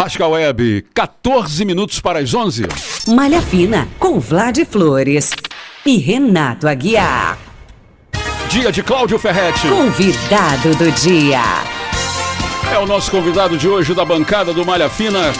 Rasca Web, 14 minutos para as 11. Malha Fina, com Vlad Flores e Renato Aguiar. Dia de Cláudio Ferretti. Convidado do dia. É o nosso convidado de hoje da bancada do Malha Fina,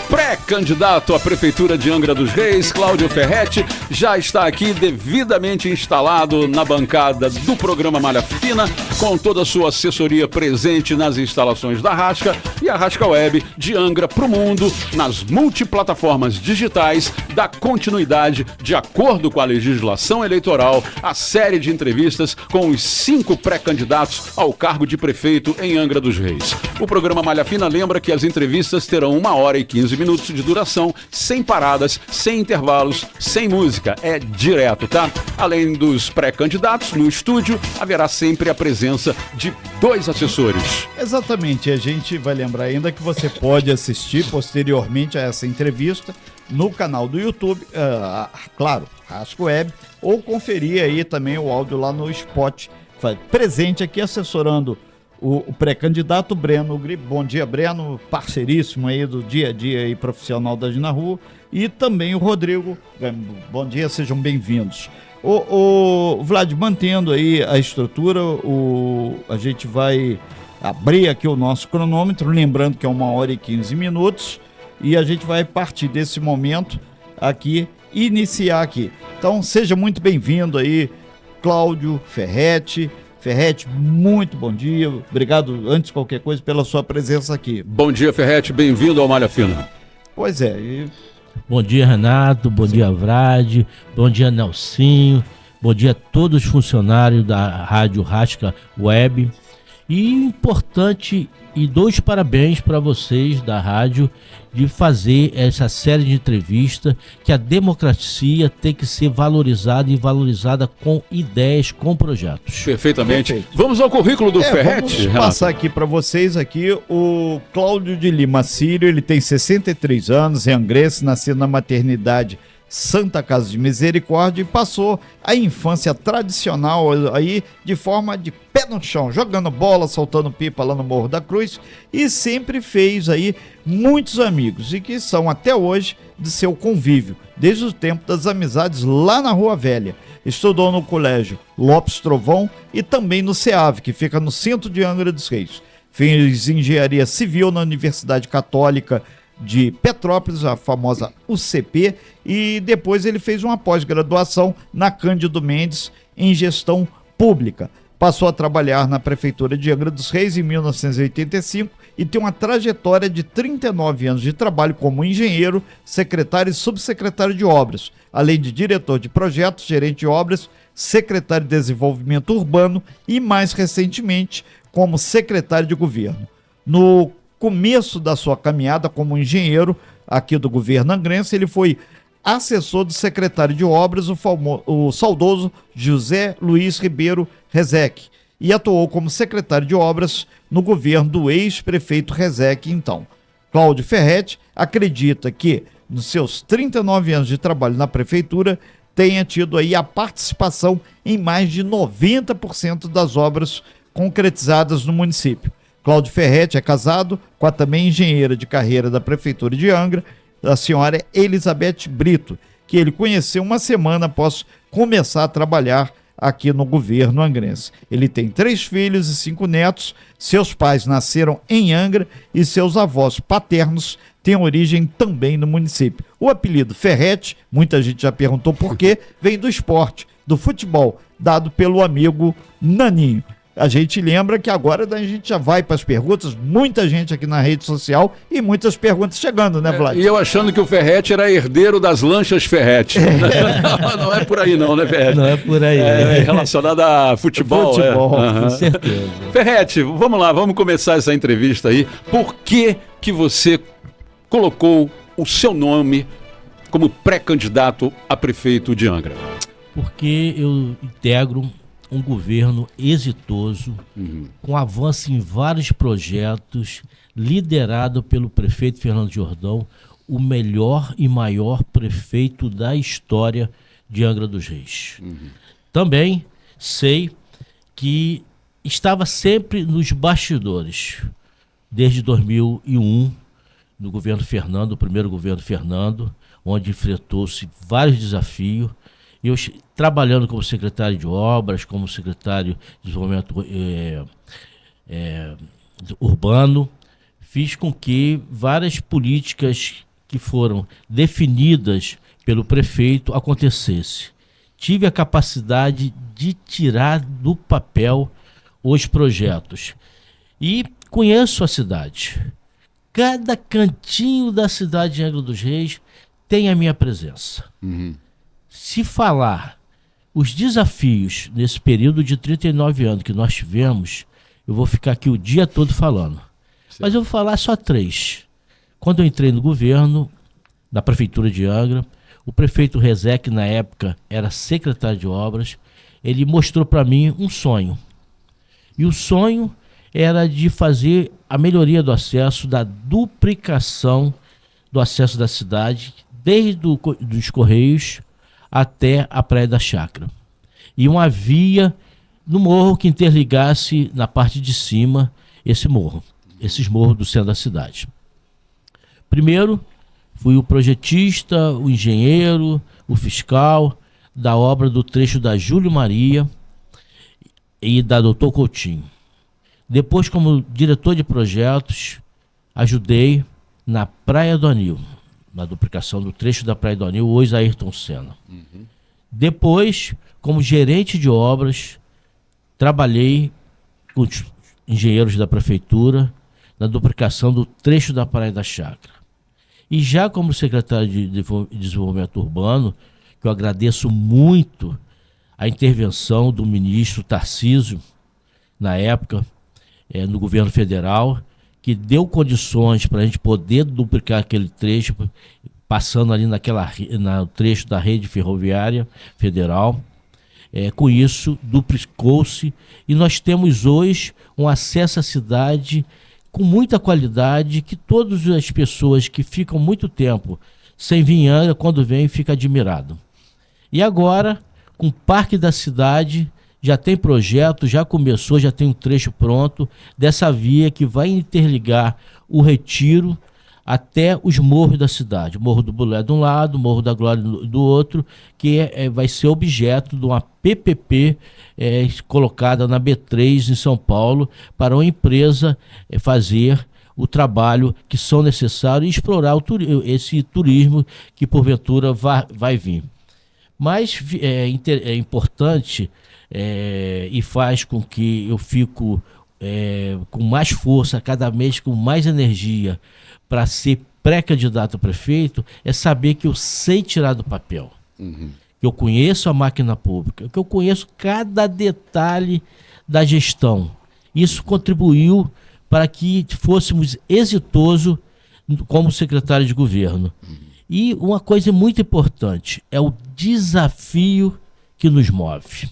pré-candidato à Prefeitura de Angra dos Reis, Cláudio Ferretti, já está aqui devidamente instalado na bancada do programa Malha Fina, com toda a sua assessoria presente nas instalações da Rasca e a Rasca Web de Angra para o mundo, nas multiplataformas digitais, dá continuidade, de acordo com a legislação eleitoral, a série de entrevistas com os 5 pré-candidatos ao cargo de prefeito em Angra dos Reis. O programa Malha Fina lembra que as entrevistas terão 1 hora e 15 minutos de duração, sem paradas, sem intervalos, sem música. É direto, tá? Além dos pré-candidatos, no estúdio haverá sempre a presença de 2 assessores. Exatamente. A gente vai lembrar ainda que você pode assistir posteriormente a essa entrevista no canal do YouTube, claro, Rasca Web, ou conferir aí também o áudio lá no Spot. Presente aqui assessorando o pré-candidato Breno Grip. Bom dia, Breno, parceiríssimo aí do dia a dia aí profissional da Gina Rua, e também o Rodrigo. Bom dia, sejam bem-vindos. O Vlad, mantendo aí a estrutura, a gente vai abrir aqui o nosso cronômetro, lembrando que é 1 hora e 15 minutos, e a gente vai partir desse momento aqui, iniciar aqui. Então, seja muito bem-vindo aí, Cláudio Ferretti. Ferretti, muito bom dia. Obrigado, antes de qualquer coisa, pela sua presença aqui. Bom dia, Ferretti. Bem-vindo ao Malha Fina. Pois é. Bom dia, Renato. Bom dia, Vlad. Bom dia, Nelsinho. Bom dia a todos os funcionários da Rádio Rasca Web. E importante, e dou os parabéns para vocês da rádio de fazer essa série de entrevistas, que a democracia tem que ser valorizada e valorizada com ideias, com projetos. Perfeitamente. Perfeito. Vamos ao currículo do Ferretti. Vamos passar aqui para vocês aqui o Cláudio de Lima Sírio. Ele tem 63 anos, é angrense, nascido na maternidade Santa Casa de Misericórdia, e passou a infância tradicional aí de forma de pé no chão, jogando bola, soltando pipa lá no Morro da Cruz, e sempre fez aí muitos amigos, e que são até hoje de seu convívio, desde o tempo das amizades lá na Rua Velha. Estudou no Colégio Lopes Trovão e também no CEAV, que fica no centro de Angra dos Reis. Fez engenharia civil na Universidade Católica de Petrópolis, a famosa UCP, e depois ele fez uma pós-graduação na Cândido Mendes em gestão pública. Passou a trabalhar na Prefeitura de Angra dos Reis em 1985 e tem uma trajetória de 39 anos de trabalho como engenheiro, secretário e subsecretário de obras, além de diretor de projetos, gerente de obras, secretário de desenvolvimento urbano e, mais recentemente, como secretário de governo. No começo da sua caminhada como engenheiro aqui do governo angrense, ele foi assessor do secretário de obras, o saudoso José Luiz Ribeiro Rezec, e atuou como secretário de obras no governo do ex-prefeito Rezec, então. Cláudio Ferretti acredita que, nos seus 39 anos de trabalho na prefeitura, tenha tido aí a participação em mais de 90% das obras concretizadas no município. Cláudio Ferretti é casado com a também engenheira de carreira da Prefeitura de Angra, a senhora Elizabeth Brito, que ele conheceu uma semana após começar a trabalhar aqui no governo angrense. Ele tem 3 filhos e 5 netos, seus pais nasceram em Angra e seus avós paternos têm origem também no município. O apelido Ferretti, muita gente já perguntou por quê, vem do esporte, do futebol, dado pelo amigo Naninho. A gente lembra que agora a gente já vai para as perguntas, muita gente aqui na rede social e muitas perguntas chegando, né, Vlad? E eu achando que o Ferretti era herdeiro das lanchas Ferretti. Não é por aí não, né, Ferretti? Não é por aí. É relacionado a futebol. Com certeza. Ferretti, vamos lá, vamos começar essa entrevista aí. Por que você colocou o seu nome como pré-candidato a prefeito de Angra? Porque eu integro um governo exitoso, com avanço em vários projetos, liderado pelo prefeito Fernando Jordão, o melhor e maior prefeito da história de Angra dos Reis. Também sei que estava sempre nos bastidores, desde 2001, no governo Fernando, o primeiro governo Fernando, onde enfrentou-se vários desafios. Eu, trabalhando como secretário de obras, como secretário de desenvolvimento urbano, fiz com que várias políticas que foram definidas pelo prefeito acontecessem. Tive a capacidade de tirar do papel os projetos. E conheço a cidade. Cada cantinho da cidade de Angra dos Reis tem a minha presença. Se falar os desafios nesse período de 39 anos que nós tivemos, eu vou ficar aqui o dia todo falando. Certo. Mas eu vou falar só 3. Quando eu entrei no governo, da Prefeitura de Angra, o prefeito Rezec, na época, era secretário de obras, ele mostrou para mim um sonho. E o sonho era de fazer a melhoria do acesso, da duplicação do acesso da cidade, desde dos Correios até a Praia da Chácara. E uma via no morro que interligasse na parte de cima esses morros do centro da cidade. Primeiro, fui o projetista, o engenheiro, o fiscal da obra do trecho da Júlio Maria e da Doutor Coutinho. Depois, como diretor de projetos, ajudei na Praia do Anil, na duplicação do trecho da Praia do Anil, hoje Ayrton Senna. Depois, como gerente de obras, trabalhei com os engenheiros da prefeitura na duplicação do trecho da Praia da Chácara. E já como secretário de Desenvolvimento Urbano, que eu agradeço muito a intervenção do ministro Tarcísio, na época, no governo federal, que deu condições para a gente poder duplicar aquele trecho, passando ali no trecho da rede ferroviária federal. Com isso, duplicou-se e nós temos hoje um acesso à cidade com muita qualidade, que todas as pessoas que ficam muito tempo sem vir em Angra, quando vem, fica admirado. E agora, com o Parque da Cidade, já tem projeto, já começou, já tem um trecho pronto dessa via que vai interligar o Retiro até os morros da cidade. O Morro do Bulé de um lado, o Morro da Glória do outro, que vai ser objeto de uma PPP colocada na B3 em São Paulo para uma empresa fazer o trabalho que são necessários e explorar esse turismo que porventura vai vir. Mas é importante e faz com que eu fico com mais força, cada mês com mais energia para ser pré-candidato a prefeito, é saber que eu sei tirar do papel, que eu conheço a máquina pública, que eu conheço cada detalhe da gestão. Isso contribuiu para que fôssemos exitosos como secretário de governo. E uma coisa muito importante, é o desafio que nos move.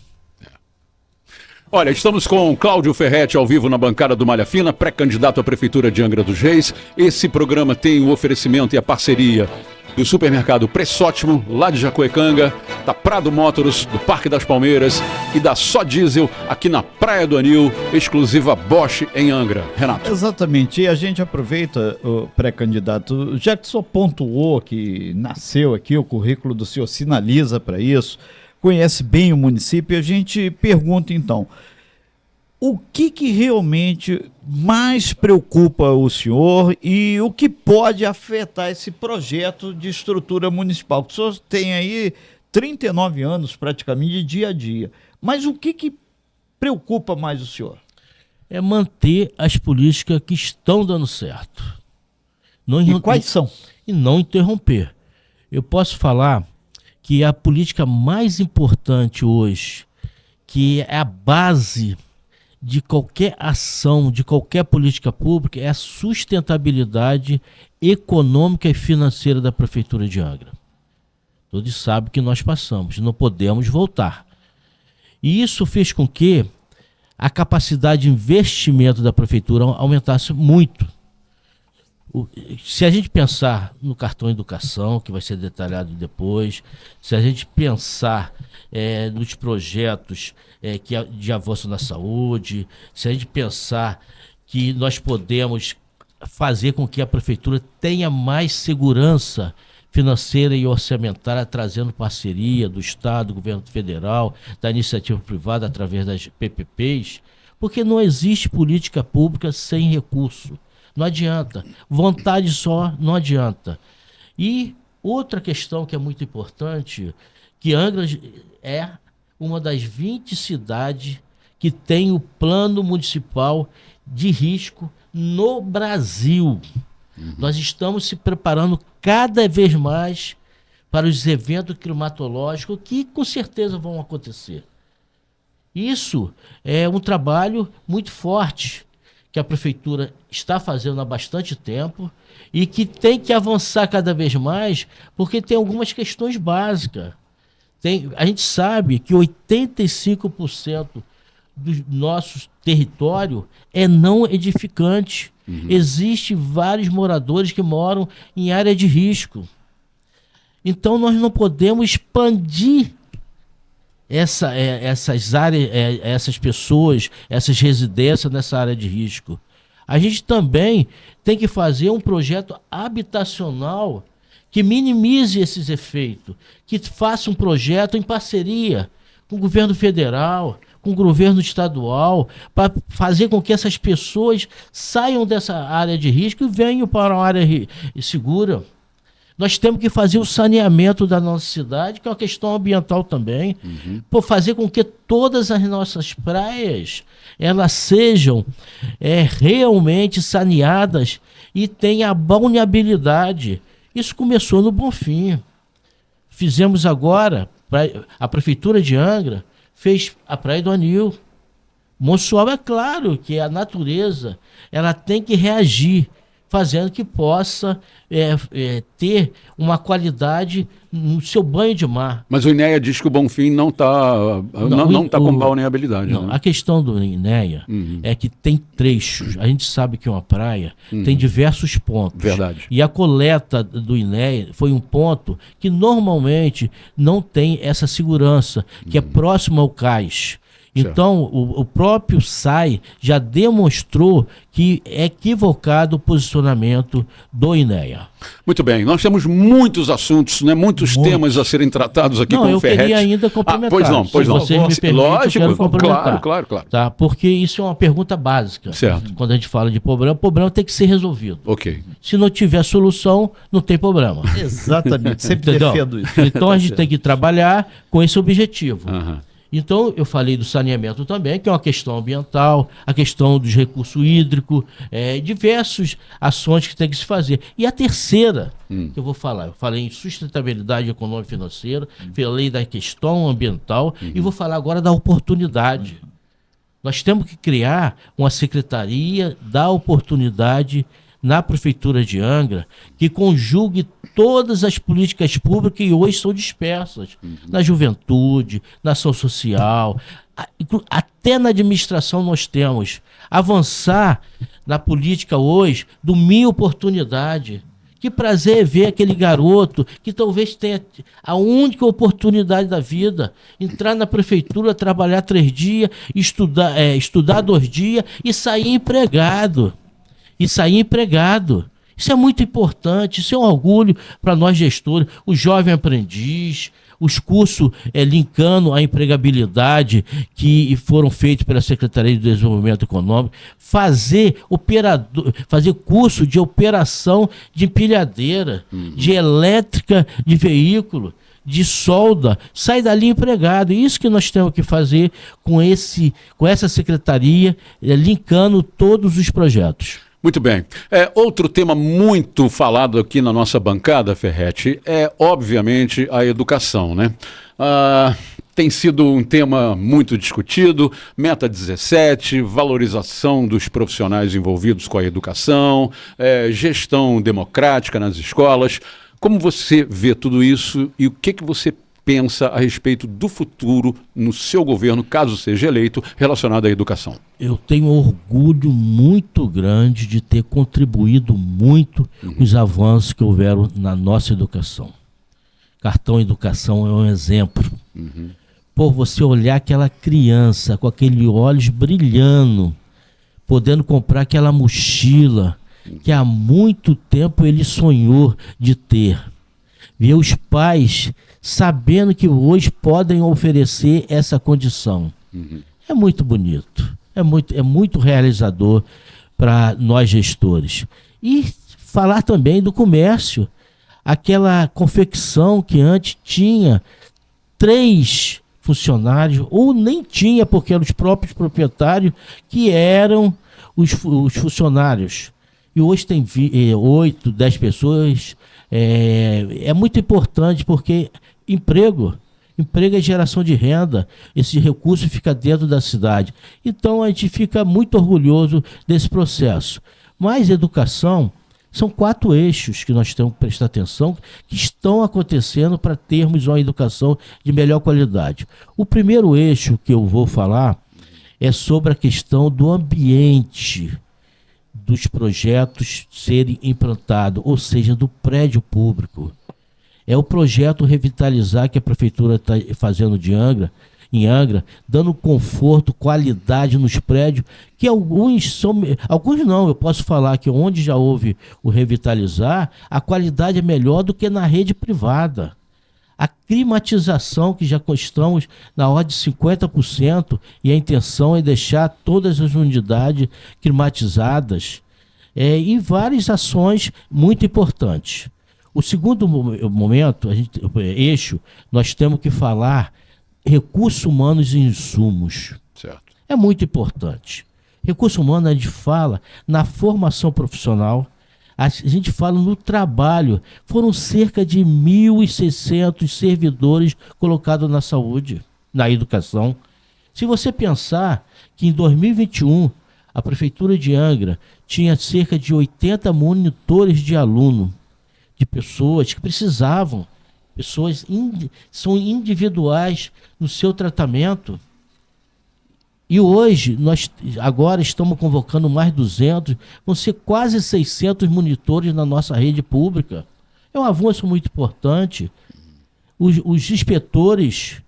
Olha, estamos com Cláudio Ferretti ao vivo na bancada do Malha Fina, pré-candidato à Prefeitura de Angra dos Reis. Esse programa tem o oferecimento e a parceria do supermercado Pressótimo, lá de Jacuecanga, da Prado Motors, do Parque das Palmeiras e da Só Diesel, aqui na Praia do Anil, exclusiva Bosch em Angra. Renato. Exatamente, e a gente aproveita, o pré-candidato, já que o senhor pontuou que nasceu aqui, o currículo do senhor sinaliza para isso, conhece bem o município, a gente pergunta então, o que realmente mais preocupa o senhor e o que pode afetar esse projeto de estrutura municipal? O senhor tem aí 39 anos praticamente de dia a dia, mas o que preocupa mais o senhor? É manter as políticas que estão dando certo. E quais são? E não interromper. Eu posso falar que a política mais importante hoje, que é a base de qualquer ação, de qualquer política pública, é a sustentabilidade econômica e financeira da Prefeitura de Angra. Todos sabem que nós passamos, não podemos voltar. E isso fez com que a capacidade de investimento da Prefeitura aumentasse muito. Se a gente pensar no cartão educação, que vai ser detalhado depois, se a gente pensar nos projetos de avanço na saúde, se a gente pensar que nós podemos fazer com que a prefeitura tenha mais segurança financeira e orçamentária, trazendo parceria do Estado, do governo federal, da iniciativa privada através das PPPs, porque não existe política pública sem recurso. Não adianta. Vontade só não adianta. E outra questão que é muito importante, que Angra é uma das 20 cidades que tem o plano municipal de risco no Brasil. Nós estamos se preparando cada vez mais para os eventos climatológicos que com certeza vão acontecer. Isso é um trabalho muito forte que a prefeitura está fazendo há bastante tempo e que tem que avançar cada vez mais, porque tem algumas questões básicas. A gente sabe que 85% do nosso território é não edificante. Existem vários moradores que moram em área de risco. Então nós não podemos expandir essas áreas, essas pessoas, essas residências nessa área de risco. A gente também tem que fazer um projeto habitacional que minimize esses efeitos, que faça um projeto em parceria com o governo federal, com o governo estadual, para fazer com que essas pessoas saiam dessa área de risco e venham para uma área segura. Nós temos que fazer o saneamento da nossa cidade, que é uma questão ambiental também, por fazer com que todas as nossas praias elas sejam realmente saneadas e tenham a balneabilidade. Isso começou no Bonfim. Fizemos agora, a Prefeitura de Angra fez a Praia do Anil. Monsual, é claro que a natureza ela tem que reagir, fazendo que possa ter uma qualidade no seu banho de mar. Mas o INEA diz que o Bonfim não está com balneabilidade. Não, né? A questão do INEA é que tem trechos. A gente sabe que uma praia tem diversos pontos. Verdade. E a coleta do INEA foi um ponto que normalmente não tem essa segurança, que é próximo ao cais. Então, o próprio SAI já demonstrou que é equivocado o posicionamento do INEA. Muito bem, nós temos muitos assuntos, né, muitos temas a serem tratados aqui com o Ferretti. Eu queria ainda complementar. Pois não. Se vocês me permitem, Lógico, eu quero complementar. Claro. Tá? Porque isso é uma pergunta básica. Certo. Quando a gente fala de problema, o problema tem que ser resolvido. Ok. Se não tiver solução, não tem problema. Exatamente, sempre Entendeu? defendo isso. Então a gente tem que trabalhar com esse objetivo. Aham. Então, eu falei do saneamento também, que é uma questão ambiental, a questão dos recursos hídricos, diversas ações que tem que se fazer. E a terceira, que eu vou falar, eu falei em sustentabilidade econômica e financeira, falei da questão ambiental e vou falar agora da oportunidade. Nós temos que criar uma secretaria da oportunidade na Prefeitura de Angra, que conjugue todas as políticas públicas que hoje são dispersas, na juventude, na ação social, até na administração nós temos. Avançar na política hoje do Minha Oportunidade. Que prazer é ver aquele garoto que talvez tenha a única oportunidade da vida, entrar na prefeitura, trabalhar 3 dias, estudar 2 dias e sair empregado. Isso é muito importante, isso é um orgulho para nós gestores, o jovem aprendiz, os cursos linkando a empregabilidade que foram feitos pela Secretaria de Desenvolvimento Econômico, fazer curso de operação de empilhadeira, de elétrica de veículo, de solda, sai dali empregado. Isso que nós temos que fazer com essa secretaria, linkando todos os projetos. Muito bem. Outro tema muito falado aqui na nossa bancada, Ferretti, é obviamente a educação, né? Tem sido um tema muito discutido, Meta 17, valorização dos profissionais envolvidos com a educação, gestão democrática nas escolas. Como você vê tudo isso e o que você pensa a respeito do futuro no seu governo, caso seja eleito, relacionado à educação? Eu tenho um orgulho muito grande de ter contribuído muito com os avanços que houveram na nossa educação. Cartão Educação é um exemplo. Por você olhar aquela criança com aqueles olhos brilhando, podendo comprar aquela mochila, que há muito tempo ele sonhou de ter. Ver os pais sabendo que hoje podem oferecer essa condição. É muito bonito, é muito realizador para nós gestores. E falar também do comércio, aquela confecção que antes tinha 3 funcionários, ou nem tinha, porque eram os próprios proprietários que eram os funcionários. E hoje tem 8, 10 pessoas. É muito importante porque emprego é geração de renda, esse recurso fica dentro da cidade. Então a gente fica muito orgulhoso desse processo. Mas educação, são 4 eixos que nós temos que prestar atenção, que estão acontecendo para termos uma educação de melhor qualidade. O primeiro eixo que eu vou falar é sobre a questão do ambiente dos projetos serem implantados, ou seja, do prédio público. É o projeto Revitalizar que a Prefeitura está fazendo em Angra, dando conforto, qualidade nos prédios, que alguns não, eu posso falar que onde já houve o Revitalizar, a qualidade é melhor do que na rede privada. A climatização, que já estamos na ordem de 50%, e a intenção é deixar todas as unidades climatizadas, e várias ações muito importantes. O segundo momento, eixo, nós temos que falar recursos humanos e insumos. Certo. É muito importante. Recurso humano, a gente fala na formação profissional, a gente fala no trabalho. Foram cerca de 1.600 servidores colocados na saúde, na educação. Se você pensar que em 2021, a Prefeitura de Angra tinha cerca de 80 monitores de aluno, de pessoas que precisavam, pessoas são individuais no seu tratamento. E hoje, nós agora estamos convocando mais 200, vão ser quase 600 monitores na nossa rede pública. É um avanço muito importante. Os inspetores,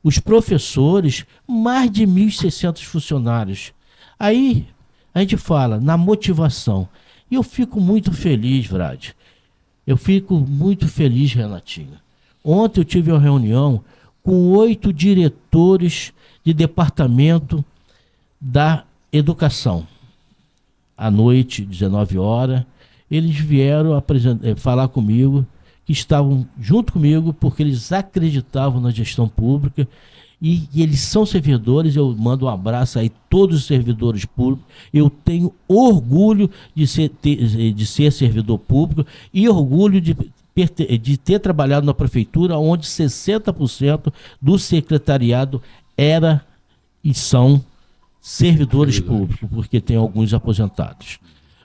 os professores, mais de 1.600 funcionários. Aí, a gente fala na motivação. E eu fico muito feliz, Vrad. Eu fico muito feliz, Renatinha. Ontem eu tive uma reunião com 8 diretores de departamento da educação. À noite, 19 horas, eles vieram falar comigo, que estavam junto comigo porque eles acreditavam na gestão pública e eles são servidores. Eu mando um abraço aí a todos os servidores públicos. Eu tenho orgulho de ser servidor público e orgulho de ter trabalhado na prefeitura, onde 60% do secretariado era e são servidores públicos, porque tem alguns aposentados.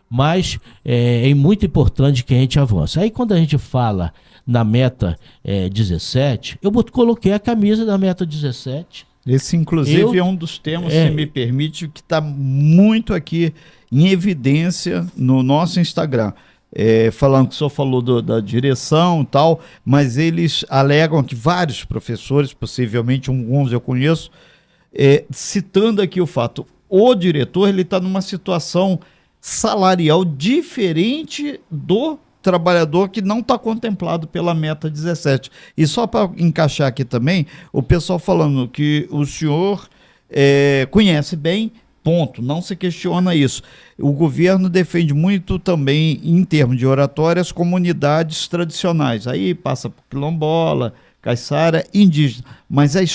Mas é muito importante que a gente avance. Aí quando a gente fala na meta 17, eu coloquei a camisa da meta 17. Esse, inclusive, é um dos temas, se me permite, que está muito aqui em evidência no nosso Instagram. Falando que o senhor falou da direção e tal, mas eles alegam que vários professores, possivelmente alguns eu conheço, citando aqui o fato, o diretor ele está numa situação salarial diferente do trabalhador que não está contemplado pela meta 17. E só para encaixar aqui também, o pessoal falando que o senhor conhece bem, ponto, não se questiona isso. O governo defende muito também, em termos de oratória, as comunidades tradicionais. Aí passa por quilombola, caiçara, indígena. Mas as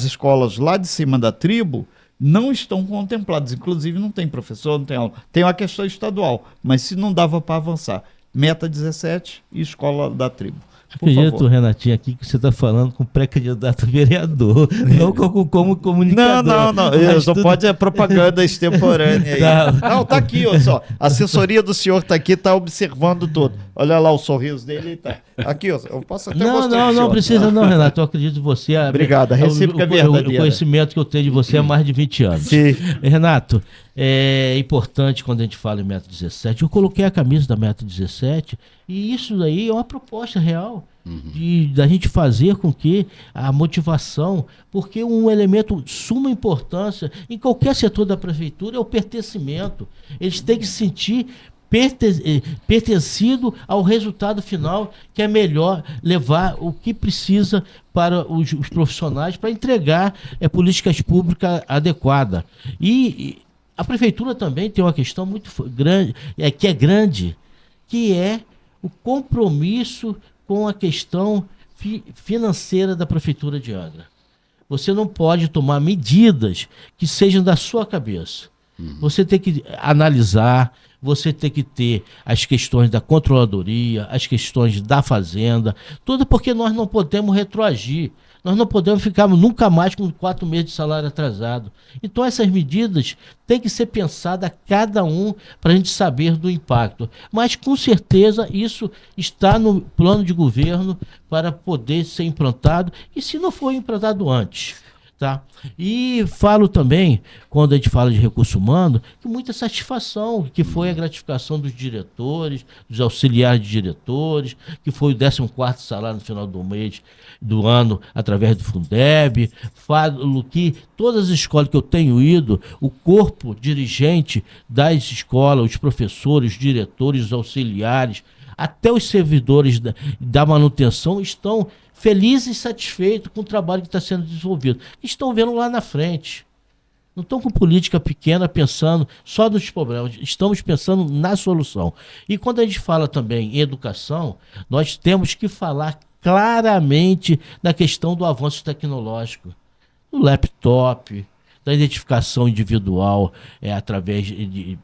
escolas lá de cima da tribo não estão contempladas. Inclusive não tem professor, não tem aula. Tem uma questão estadual, mas se não dava para avançar. Meta 17 e escola da tribo. Acredito, Renatinho, aqui que você está falando com pré-candidato a vereador, não como comunicador. Não, só pode propaganda extemporânea aí. Não, tá aqui, olha só. A assessoria do senhor tá aqui, tá observando tudo. Olha lá o sorriso dele, tá. Aqui, ó, eu posso até mostrar. Não precisa não, Renato, eu acredito em você. Obrigado, a recíproca é verdadeira. O conhecimento que eu tenho de você há mais de 20 anos. Sim. Renato, é importante quando a gente fala em Meta 17. Eu coloquei a camisa da Meta 17 e isso daí é uma proposta real da gente fazer com que a motivação, porque um elemento de suma importância em qualquer setor da prefeitura é o pertencimento. Eles têm que se sentir pertencido ao resultado final, que é melhor levar o que precisa para os profissionais para entregar políticas públicas adequadas. E a prefeitura também tem uma questão muito grande, que é o compromisso com a questão financeira da prefeitura de Angra. Você não pode tomar medidas que sejam da sua cabeça. Você tem que analisar, você tem que ter as questões da controladoria, as questões da fazenda, tudo porque nós não podemos retroagir. Nós não podemos ficar nunca mais com 4 meses de salário atrasado. Então essas medidas têm que ser pensadas a cada um para a gente saber do impacto. Mas com certeza isso está no plano de governo para poder ser implantado, e se não for implantado antes. Tá? E falo também, quando a gente fala de recurso humano, que muita satisfação, que foi a gratificação dos diretores, dos auxiliares de diretores, que foi o 14º salário no final do mês, do ano, através do Fundeb. Falo que todas as escolas que eu tenho ido, o corpo dirigente das escolas, os professores, os diretores, os auxiliares, até os servidores da manutenção estão felizes e satisfeitos com o trabalho que está sendo desenvolvido. Estão vendo lá na frente. Não estão com política pequena pensando só nos problemas. Estamos pensando na solução. E quando a gente fala também em educação, nós temos que falar claramente da questão do avanço tecnológico. Do laptop, da identificação individual, através de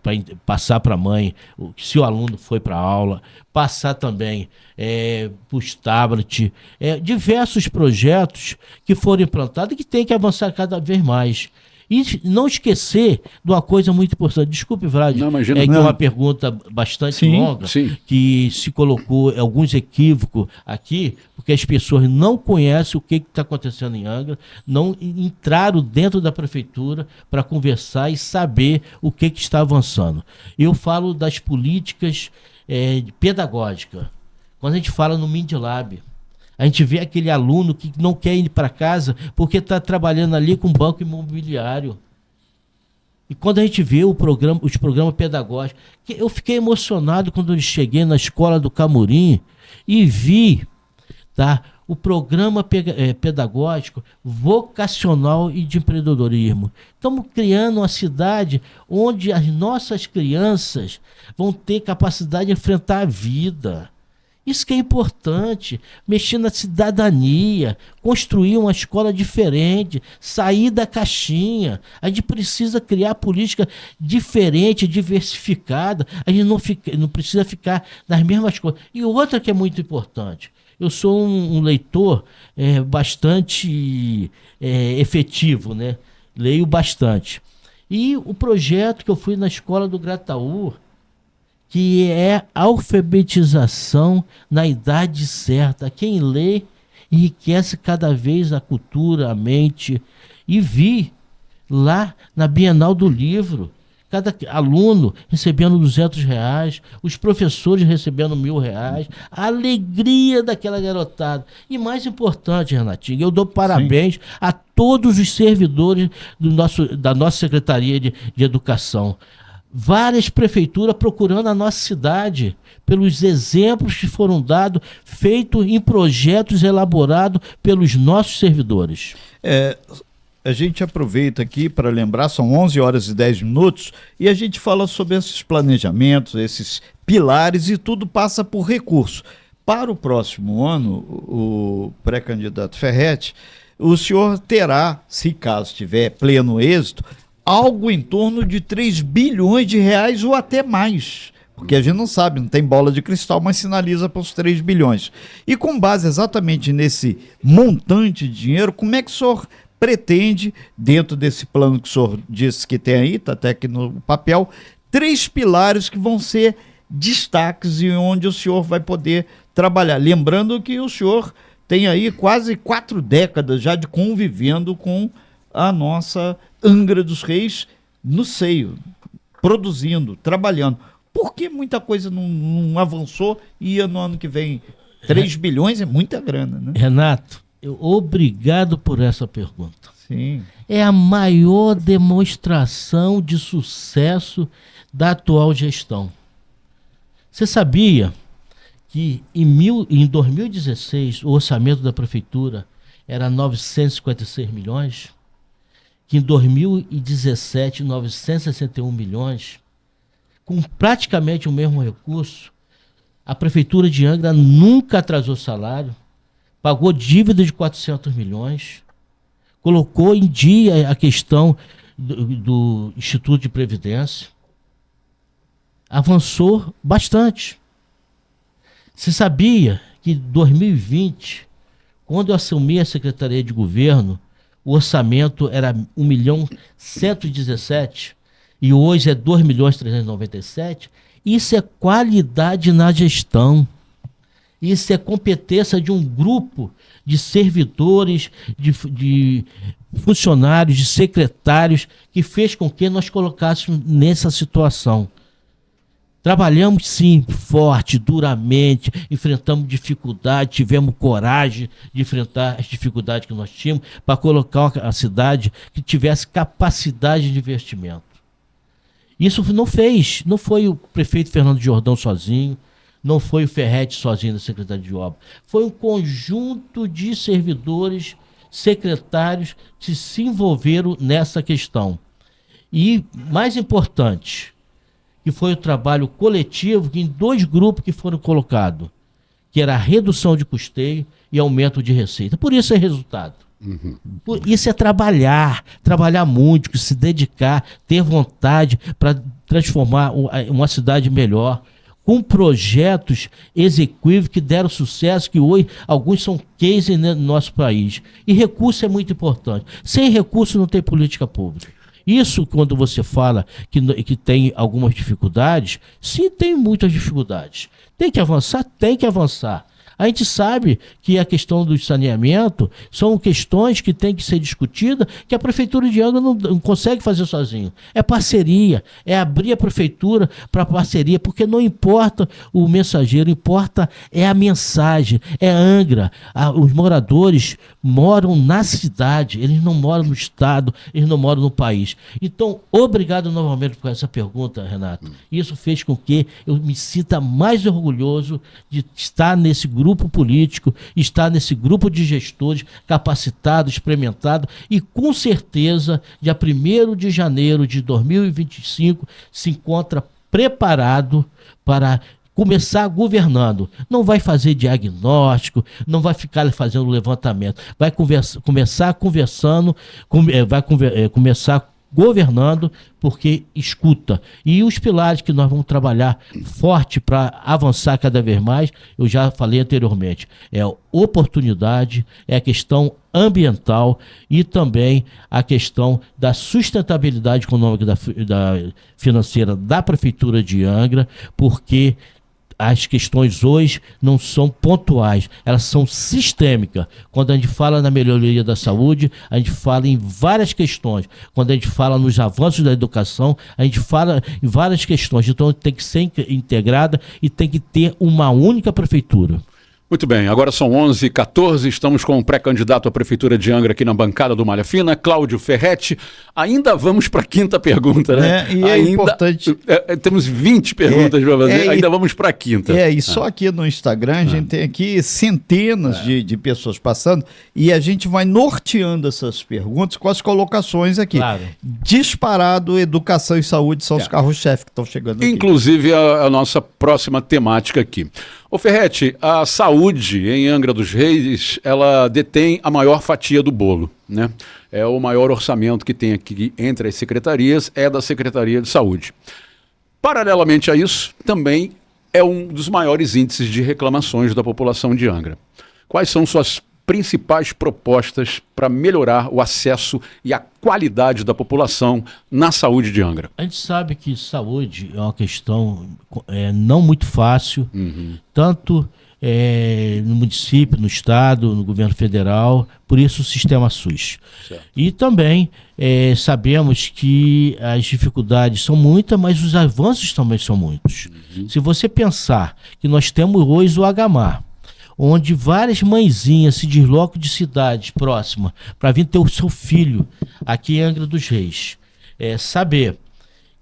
passar para a mãe, se o aluno foi para a aula, passar também para os tablets, diversos projetos que foram implantados e que tem que avançar cada vez mais. E não esquecer de uma coisa muito importante. Desculpe, Vlad, que é uma pergunta bastante longa, que se colocou alguns equívocos aqui, porque as pessoas não conhecem o que está acontecendo em Angra, não entraram dentro da prefeitura para conversar e saber o que está avançando. Eu falo das políticas pedagógicas. Quando a gente fala no MindLab, a gente vê aquele aluno que não quer ir para casa porque está trabalhando ali com banco imobiliário. E quando a gente vê os programas pedagógicos, eu fiquei emocionado quando eu cheguei na escola do Camurim e vi, tá, o programa pedagógico vocacional e de empreendedorismo. Estamos criando uma cidade onde as nossas crianças vão ter capacidade de enfrentar a vida. Isso que é importante, mexer na cidadania, construir uma escola diferente, sair da caixinha. A gente precisa criar política diferente, diversificada. A gente não precisa ficar nas mesmas coisas. E outra que é muito importante, eu sou um leitor bastante efetivo, né? Leio bastante. E o projeto que eu fui na escola do Grataú, que é alfabetização na idade certa. Quem lê enriquece cada vez a cultura, a mente. E vi lá na Bienal do Livro, cada aluno recebendo R$200, os professores recebendo R$1.000, a alegria daquela garotada. E mais importante, Renatinho, eu dou parabéns a todos os servidores da nossa Secretaria de Educação. Várias prefeituras procurando a nossa cidade pelos exemplos que foram dados, feitos em projetos elaborados pelos nossos servidores. A gente aproveita aqui para lembrar, são 11h10 e a gente fala sobre esses planejamentos, esses pilares, e tudo passa por recurso. Para o próximo ano, o pré-candidato Ferretti, o senhor terá, se caso tiver pleno êxito, algo em torno de 3 bilhões de reais ou até mais, porque a gente não sabe, não tem bola de cristal, mas sinaliza para os 3 bilhões. E com base exatamente nesse montante de dinheiro, como é que o senhor pretende, dentro desse plano que o senhor disse que tem aí, está até aqui no papel, 3 pilares que vão ser destaques e onde o senhor vai poder trabalhar? Lembrando que o senhor tem aí quase 4 décadas já de convivendo com a nossa Angra dos Reis no seio. produzindo, trabalhando. Por que muita coisa não avançou e no ano que vem 3 bilhões é muita grana, né? Renato, obrigado por essa pergunta. Sim. É a maior demonstração de sucesso da atual gestão. Você sabia que em 2016 o orçamento da prefeitura era 956 milhões? Que em 2017, 961 milhões, com praticamente o mesmo recurso, a Prefeitura de Angra nunca atrasou salário, pagou dívida de 400 milhões, colocou em dia a questão do Instituto de Previdência, avançou bastante. Você sabia que em 2020, quando eu assumi a Secretaria de Governo, o orçamento era 1.117.000 e hoje é 2.397.000. Isso é qualidade na gestão. Isso é competência de um grupo de servidores, de funcionários, de secretários, que fez com que nós colocássemos nessa situação. Trabalhamos sim, forte, duramente, enfrentamos dificuldades, tivemos coragem de enfrentar as dificuldades que nós tínhamos para colocar a cidade que tivesse capacidade de investimento. Isso não foi o prefeito Fernando Jordão sozinho, não foi o Ferretti sozinho da Secretaria de Obras, foi um conjunto de servidores, secretários que se envolveram nessa questão. E, mais importante, que foi o trabalho coletivo em 2 grupos que foram colocados, que era a redução de custeio e aumento de receita. Por isso é resultado. Por isso é trabalhar muito, se dedicar, ter vontade para transformar uma cidade melhor, com projetos executivos que deram sucesso, que hoje alguns são case no nosso país. E recurso é muito importante. Sem recurso não tem política pública. Isso, quando você fala que tem algumas dificuldades, sim, tem muitas dificuldades. Tem que avançar? Tem que avançar. A gente sabe que a questão do saneamento são questões que têm que ser discutidas, que a Prefeitura de Angra não consegue fazer sozinho. É parceria, é abrir a Prefeitura para parceria, porque não importa o mensageiro, importa é a mensagem, é Angra. Os moradores moram na cidade, eles não moram no estado, eles não moram no país. Então, obrigado novamente por essa pergunta, Renato. Isso fez com que eu me sinta mais orgulhoso de estar nesse grupo político, estar nesse grupo de gestores capacitados, experimentados, e com certeza, dia 1º de janeiro de 2025, se encontra preparado para começar governando. Não vai fazer diagnóstico, não vai ficar fazendo levantamento, vai começar conversando, começar governando, porque escuta. E os pilares que nós vamos trabalhar forte para avançar cada vez mais, eu já falei anteriormente, é a oportunidade, é a questão ambiental e também a questão da sustentabilidade econômica financeira da Prefeitura de Angra, porque as questões hoje não são pontuais, elas são sistêmicas. Quando a gente fala na melhoria da saúde, a gente fala em várias questões. Quando a gente fala nos avanços da educação, a gente fala em várias questões. Então tem que ser integrada e tem que ter uma única prefeitura. Muito bem, agora são 11h14, estamos com o pré-candidato à Prefeitura de Angra aqui na bancada do Malha Fina, Cláudio Ferretti. Ainda vamos para a 5ª pergunta, né? E é importante... temos 20 perguntas para fazer, ainda vamos para a 5ª. E só aqui no Instagram a gente tem aqui centenas de pessoas passando e a gente vai norteando essas perguntas com as colocações aqui. Claro. Disparado, educação e saúde são os carros-chefe que estão chegando aqui. Inclusive a nossa próxima temática aqui. Ô Ferretti, a saúde em Angra dos Reis, ela detém a maior fatia do bolo, né? É o maior orçamento que tem aqui entre as secretarias, é da Secretaria de Saúde. Paralelamente a isso, também é um dos maiores índices de reclamações da população de Angra. Quais são suas principais propostas para melhorar o acesso e a qualidade da população na saúde de Angra? A gente sabe que saúde é uma questão não muito fácil, tanto no município, no estado, no governo federal, por isso o sistema SUS. Certo. E também sabemos que as dificuldades são muitas, mas os avanços também são muitos. Se você pensar que nós temos hoje o HMAR, onde várias mãezinhas se deslocam de cidades próximas para vir ter o seu filho aqui em Angra dos Reis. Saber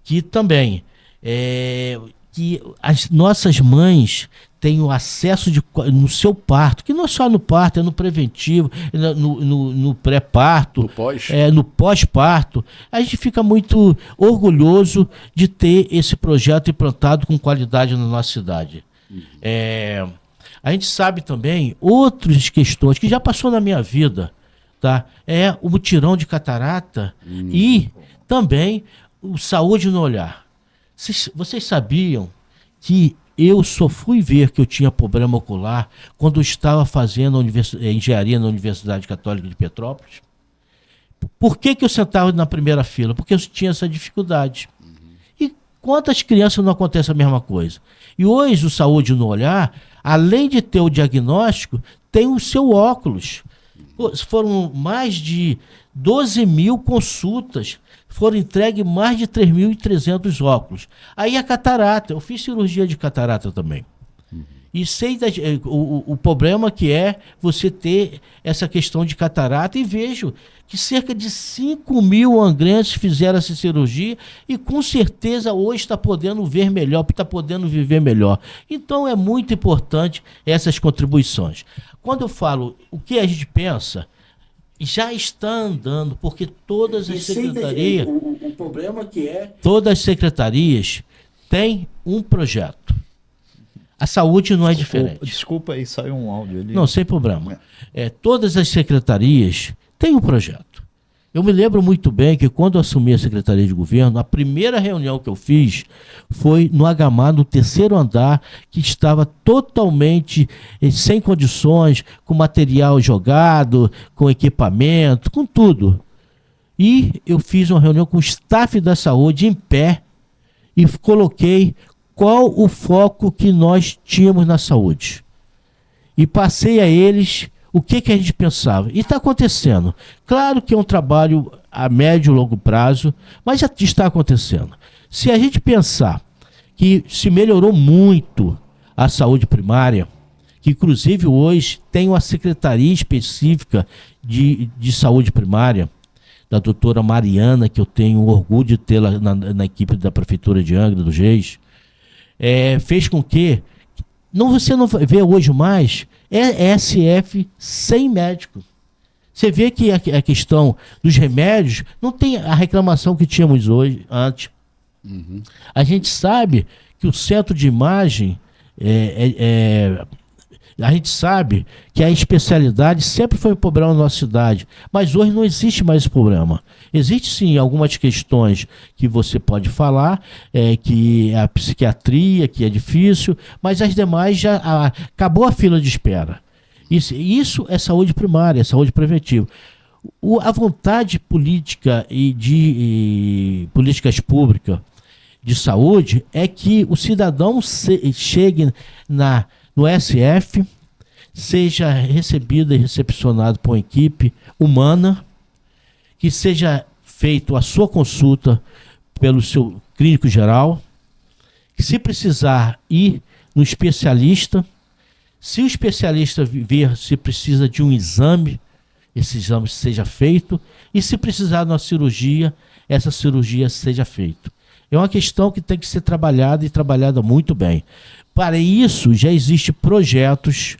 que também que as nossas mães têm o acesso no seu parto, que não é só no parto, é no preventivo, no pré-parto, no pós-parto. A gente fica muito orgulhoso de ter esse projeto implantado com qualidade na nossa cidade. A gente sabe também outras questões que já passou na minha vida, tá? O mutirão de catarata e também o saúde no olhar. Vocês sabiam que eu só fui ver que eu tinha problema ocular quando eu estava fazendo engenharia na Universidade Católica de Petrópolis? Por que eu sentava na primeira fila? Porque eu tinha essa dificuldade. E quantas crianças não acontece a mesma coisa? E hoje o saúde no olhar, além de ter o diagnóstico, tem o seu óculos. Foram mais de 12 mil consultas, foram entregues mais de 3.300 óculos. Aí a catarata, eu fiz cirurgia de catarata também. E sei o problema que é você ter essa questão de catarata, e vejo que cerca de 5 mil angrenses fizeram essa cirurgia e com certeza hoje está podendo ver melhor, está podendo viver melhor. Então é muito importante essas contribuições. Quando eu falo o que a gente pensa, já está andando, porque todas as secretarias, o problema que todas as secretarias têm um projeto. A saúde não é diferente. Desculpa aí, saiu um áudio ali. Não, sem problema. Todas as secretarias têm um projeto. Eu me lembro muito bem que quando eu assumi a Secretaria de Governo, a primeira reunião que eu fiz foi no HMAR, no 3º andar, que estava totalmente sem condições, com material jogado, com equipamento, com tudo. E eu fiz uma reunião com o staff da saúde em pé e coloquei qual o foco que nós tínhamos na saúde. E passei a eles o que a gente pensava. E está acontecendo. Claro que é um trabalho a médio e longo prazo, mas já está acontecendo. Se a gente pensar que se melhorou muito a saúde primária, que inclusive hoje tem uma secretaria específica de saúde primária, da doutora Mariana, que eu tenho orgulho de tê-la na equipe da Prefeitura de Angra dos Reis, fez com que você não vê hoje mais SF sem médico. Você vê que a questão dos remédios não tem a reclamação que tínhamos antes. A gente sabe que o centro de imagem a gente sabe que a especialidade sempre foi um problema na nossa cidade, mas hoje não existe mais esse problema. Existe sim algumas questões que você pode falar, que a psiquiatria, que é difícil, mas as demais já acabou a fila de espera. Isso é saúde primária, é saúde preventiva. A vontade política e de políticas públicas de saúde é que o cidadão chegue no SF, seja recebido e recepcionado por uma equipe humana, que seja feito a sua consulta pelo seu clínico geral, que se precisar ir no especialista, se o especialista ver se precisa de um exame, esse exame seja feito, e se precisar de uma cirurgia, essa cirurgia seja feita. É uma questão que tem que ser trabalhada e trabalhada muito bem. Para isso, já existem projetos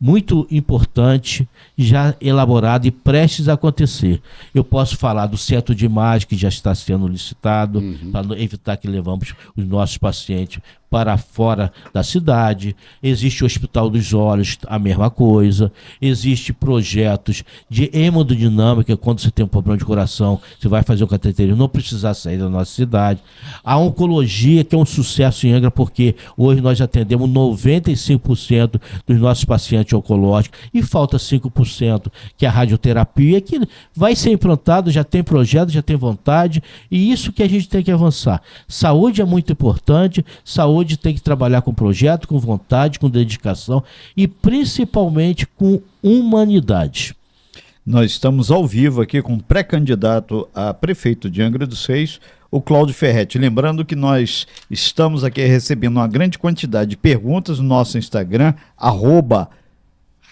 muito importantes, já elaborados e prestes a acontecer. Eu posso falar do centro de imagem que já está sendo licitado, para evitar que levamos os nossos pacientes para fora da cidade. Existe o Hospital dos Olhos, a mesma coisa. Existe projetos de hemodinâmica, quando você tem um problema de coração, você vai fazer o cateterismo, não precisar sair da nossa cidade. A oncologia, que é um sucesso em Angra, porque hoje nós atendemos 95% dos nossos pacientes oncológicos, e falta 5%, que é a radioterapia, que vai ser implantado, já tem projeto, já tem vontade, e isso que a gente tem que avançar. Saúde é muito importante, saúde saúde tem que trabalhar com projeto, com vontade, com dedicação e principalmente com humanidade. Nós estamos ao vivo aqui com o pré-candidato a prefeito de Angra dos Reis, o Cláudio Ferretti. Lembrando que nós estamos aqui recebendo uma grande quantidade de perguntas no nosso Instagram,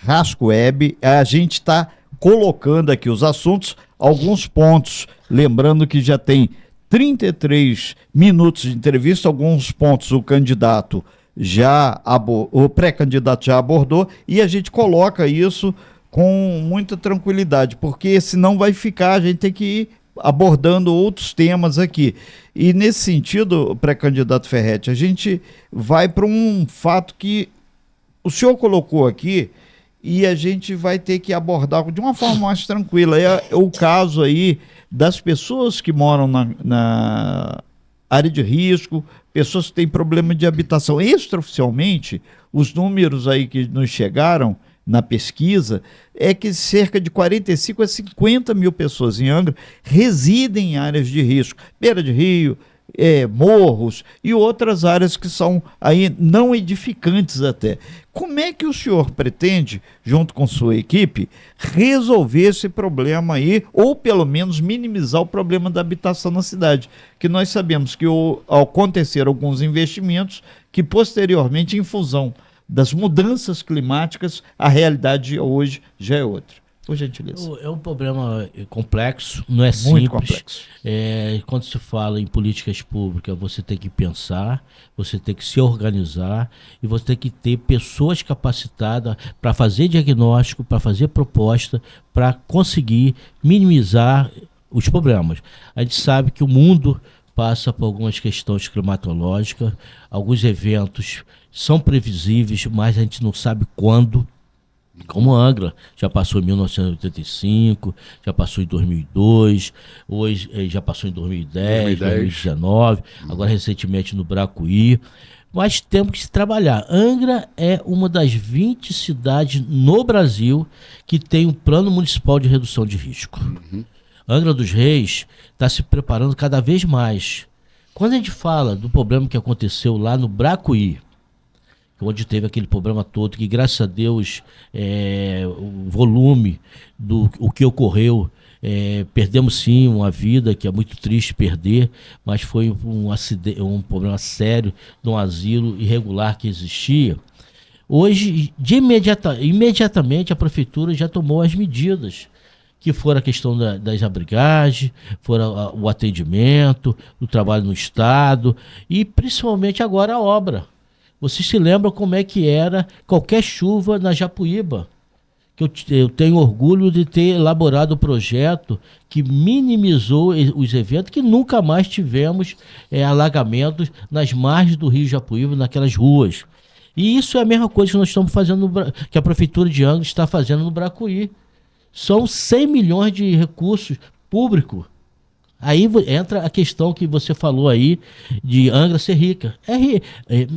@RascoWeb. A gente está colocando aqui os assuntos, alguns pontos. Lembrando que já tem 33 minutos de entrevista, alguns pontos o pré-candidato já abordou, e a gente coloca isso com muita tranquilidade, porque senão vai ficar, a gente tem que ir abordando outros temas aqui. E nesse sentido, pré-candidato Ferretti, a gente vai para um fato que o senhor colocou aqui e a gente vai ter que abordar de uma forma mais tranquila. É o caso aí das pessoas que moram na área de risco, pessoas que têm problema de habitação. Extraoficialmente, os números aí que nos chegaram na pesquisa é que cerca de 45 a 50 mil pessoas em Angra residem em áreas de risco, beira de rio, morros e outras áreas que são aí não edificantes até. Como é que o senhor pretende, junto com sua equipe, resolver esse problema aí, ou pelo menos minimizar o problema da habitação na cidade? Que nós sabemos que ao acontecer alguns investimentos, que posteriormente, em função das mudanças climáticas, a realidade hoje já é outra. Por gentileza. É um problema complexo, não é simples. Muito complexo. Quando se fala em políticas públicas, você tem que pensar, você tem que se organizar e você tem que ter pessoas capacitadas para fazer diagnóstico, para fazer proposta, para conseguir minimizar os problemas. A gente sabe que o mundo passa por algumas questões climatológicas, alguns eventos são previsíveis, mas a gente não sabe quando. Como Angra, já passou em 1985, já passou em 2002, hoje já passou em 2010, 2019, agora recentemente no Bracuí. Mas temos que se trabalhar. Angra é uma das 20 cidades no Brasil que tem um plano municipal de redução de risco. Angra dos Reis está se preparando cada vez mais. Quando a gente fala do problema que aconteceu lá no Bracuí, onde teve aquele problema todo, que graças a Deus o volume do o que ocorreu, perdemos sim uma vida, que é muito triste perder, mas foi um acidente, um problema sério de um asilo irregular que existia. Hoje, imediatamente a prefeitura já tomou as medidas, que foram a questão das abrigagens, foram o atendimento, o trabalho no Estado e principalmente agora a obra. Vocês se lembram como é que era qualquer chuva na Japuíba? Que eu tenho orgulho de ter elaborado o projeto que minimizou os eventos, que nunca mais tivemos alagamentos nas margens do Rio Japuíba, naquelas ruas. E isso é a mesma coisa que nós estamos fazendo, que a Prefeitura de Angra está fazendo no Bracuí. São 100 milhões de recursos públicos. Aí entra a questão que você falou aí de Angra ser rica.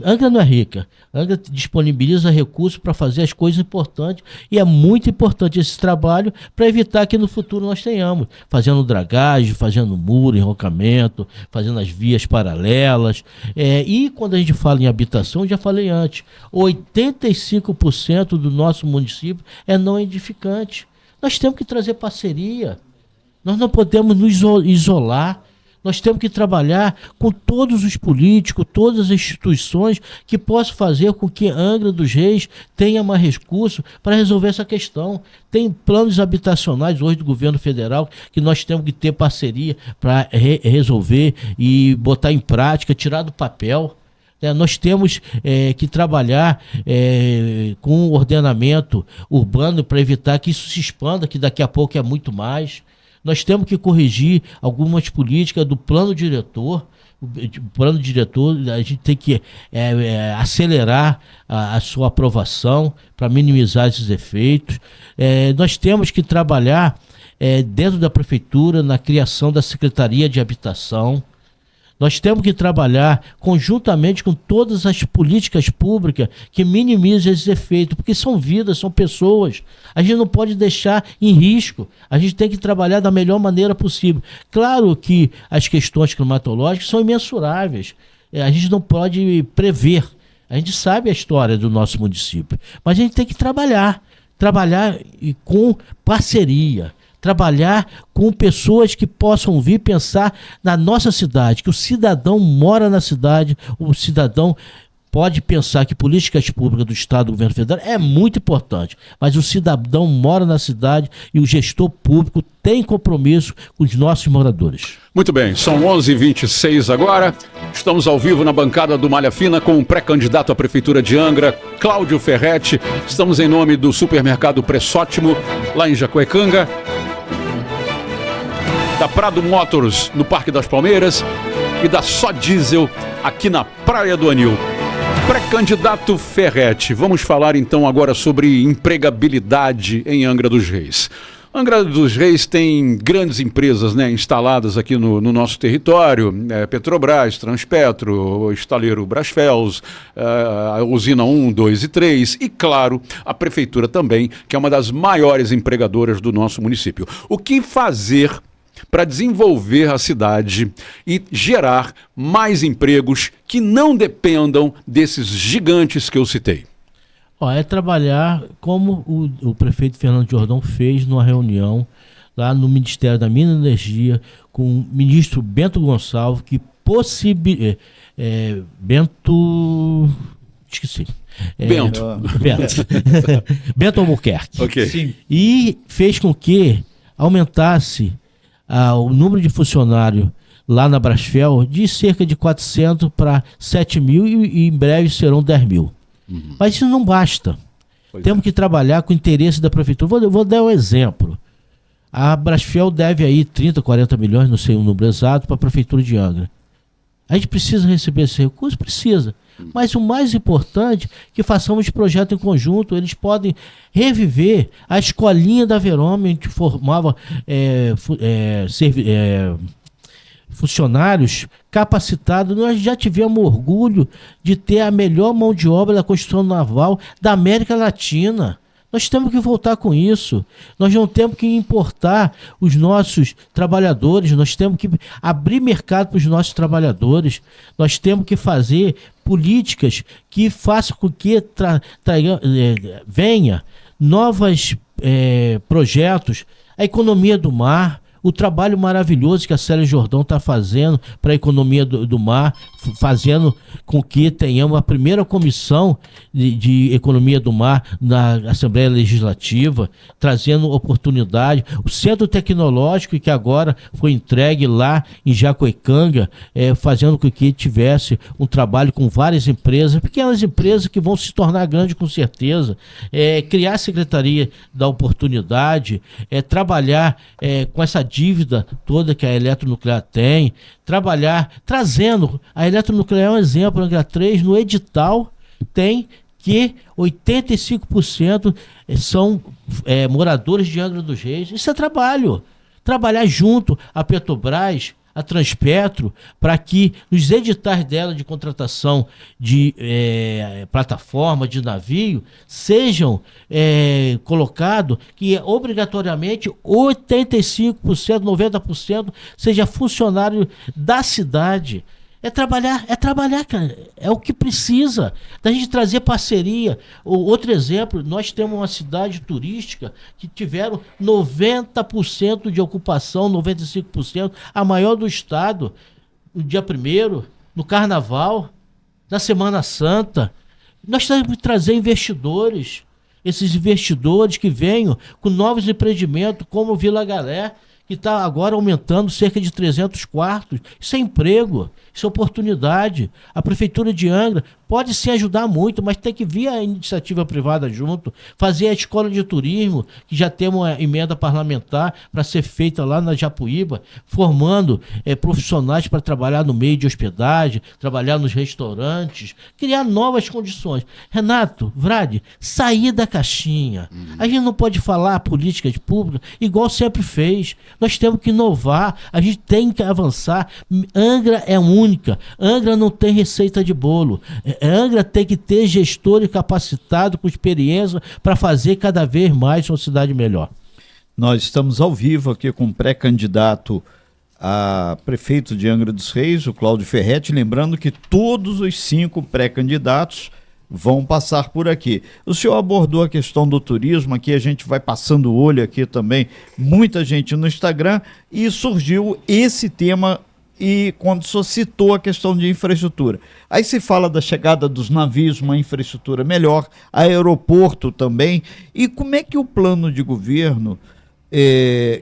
Angra não é rica. Angra disponibiliza recursos para fazer as coisas importantes e é muito importante esse trabalho para evitar que no futuro nós tenhamos. Fazendo dragagem, fazendo muro, enrocamento, fazendo as vias paralelas. E quando a gente fala em habitação, eu já falei antes, 85% do nosso município é não edificante. Nós temos que trazer parceria. Nós não podemos nos isolar, nós temos que trabalhar com todos os políticos, todas as instituições que possam fazer com que Angra dos Reis tenha mais recursos para resolver essa questão. Tem planos habitacionais hoje do governo federal que nós temos que ter parceria para resolver e botar em prática, tirar do papel. Nós temos que trabalhar com o ordenamento urbano para evitar que isso se expanda, que daqui a pouco é muito mais. Nós temos que corrigir algumas políticas do plano diretor. O plano diretor, a gente tem que acelerar a sua aprovação para minimizar esses efeitos. Nós temos que trabalhar dentro da prefeitura na criação da Secretaria de Habitação. Nós temos que trabalhar conjuntamente com todas as políticas públicas que minimizem esses efeitos, porque são vidas, são pessoas. A gente não pode deixar em risco. A gente tem que trabalhar da melhor maneira possível. Claro que as questões climatológicas são imensuráveis. a gente não pode prever. A gente sabe a história do nosso município, mas a gente tem que trabalhar com parceria, trabalhar com pessoas que possam vir pensar na nossa cidade, que o cidadão mora na cidade, o cidadão pode pensar que políticas públicas do Estado, do governo federal é muito importante, mas o cidadão mora na cidade e o gestor público tem compromisso com os nossos moradores. Muito bem, são 11h26 agora. Estamos ao vivo na bancada do Malha Fina com o pré-candidato à Prefeitura de Angra, Cláudio Ferretti. Estamos em nome do supermercado Pressótimo, lá em Jacuecanga, da Prado Motors, no Parque das Palmeiras, e da Só Diesel, aqui na Praia do Anil. Pré-candidato Ferretti, vamos falar então agora sobre empregabilidade em Angra dos Reis. Angra dos Reis tem grandes empresas, né, instaladas aqui no nosso território, Petrobras, Transpetro, Estaleiro Brasfels, a usina 1, 2 e 3 e, claro, a Prefeitura também, que é uma das maiores empregadoras do nosso município. O que fazer para desenvolver a cidade e gerar mais empregos que não dependam desses gigantes que eu citei? É trabalhar como o prefeito Fernando Jordão fez numa reunião lá no Ministério da Minas e Energia com o ministro Bento Gonçalves, que Bento Albuquerque. Okay. Sim. E fez com que aumentasse o número de funcionários lá na Brasfel de cerca de 400 para 7 mil e em breve serão 10 mil. Mas isso não basta. Temos que trabalhar com o interesse da prefeitura. Vou dar um exemplo. A Brasfel deve aí 30, 40 milhões, não sei o número exato, para a prefeitura de Angra. A gente precisa receber esse recurso? Precisa. Mas o mais importante é que façamos projeto em conjunto. Eles podem reviver a escolinha da Verôme, onde formava funcionários capacitados. Nós já tivemos orgulho de ter a melhor mão de obra da construção naval da América Latina. Nós temos que voltar com isso. Nós não temos que importar os nossos trabalhadores, nós temos que abrir mercado para os nossos trabalhadores. Nós temos que fazer políticas que façam com que venha novos projetos, a economia do mar, o trabalho maravilhoso que a Célia Jordão está fazendo para a economia do mar, fazendo com que tenhamos a primeira comissão de economia do mar na Assembleia Legislativa, trazendo oportunidade. O Centro Tecnológico, que agora foi entregue lá em Jacuecanga, fazendo com que tivesse um trabalho com várias empresas, pequenas empresas que vão se tornar grandes com certeza, criar a Secretaria da Oportunidade, trabalhar com essa dívida toda que a Eletronuclear tem, trabalhar, trazendo, a Eletronuclear é um exemplo, Angra 3, no edital tem que 85% são moradores de Angra dos Reis. Isso é trabalho. Trabalhar junto a Petrobras, a Transpetro, para que nos editais dela de contratação de plataforma, de navio, sejam colocados que obrigatoriamente 85%, 90% seja funcionário da cidade. É trabalhar, cara. É o que precisa. Da gente trazer parceria. Outro exemplo, nós temos uma cidade turística que tiveram 90% de ocupação, 95%, a maior do estado, no dia 1º, no Carnaval, na Semana Santa. Nós temos que trazer investidores. Esses investidores que venham com novos empreendimentos, como o Vila Galé, que está agora aumentando cerca de 300 quartos. Isso é emprego, isso é oportunidade. A Prefeitura de Angra pode sim ajudar muito, mas tem que vir a iniciativa privada junto, fazer a escola de turismo, que já temos uma emenda parlamentar para ser feita lá na Japuíba, formando profissionais para trabalhar no meio de hospedagem, trabalhar nos restaurantes, criar novas condições. Renato, Vrade, sair da caixinha. A gente não pode falar políticas públicas igual sempre fez. Nós temos que inovar, a gente tem que avançar. Angra é única, Angra não tem receita de bolo. Angra tem que ter gestor capacitado com experiência para fazer cada vez mais uma cidade melhor. Nós estamos ao vivo aqui com o pré-candidato a prefeito de Angra dos Reis, o Cláudio Ferretti, lembrando que todos os 5 pré-candidatos vão passar por aqui. O senhor abordou a questão do turismo, aqui a gente vai passando o olho aqui também, muita gente no Instagram, e surgiu esse tema e quando o senhor citou a questão de infraestrutura. Aí se fala da chegada dos navios, uma infraestrutura melhor, aeroporto também, e como é que o plano de governo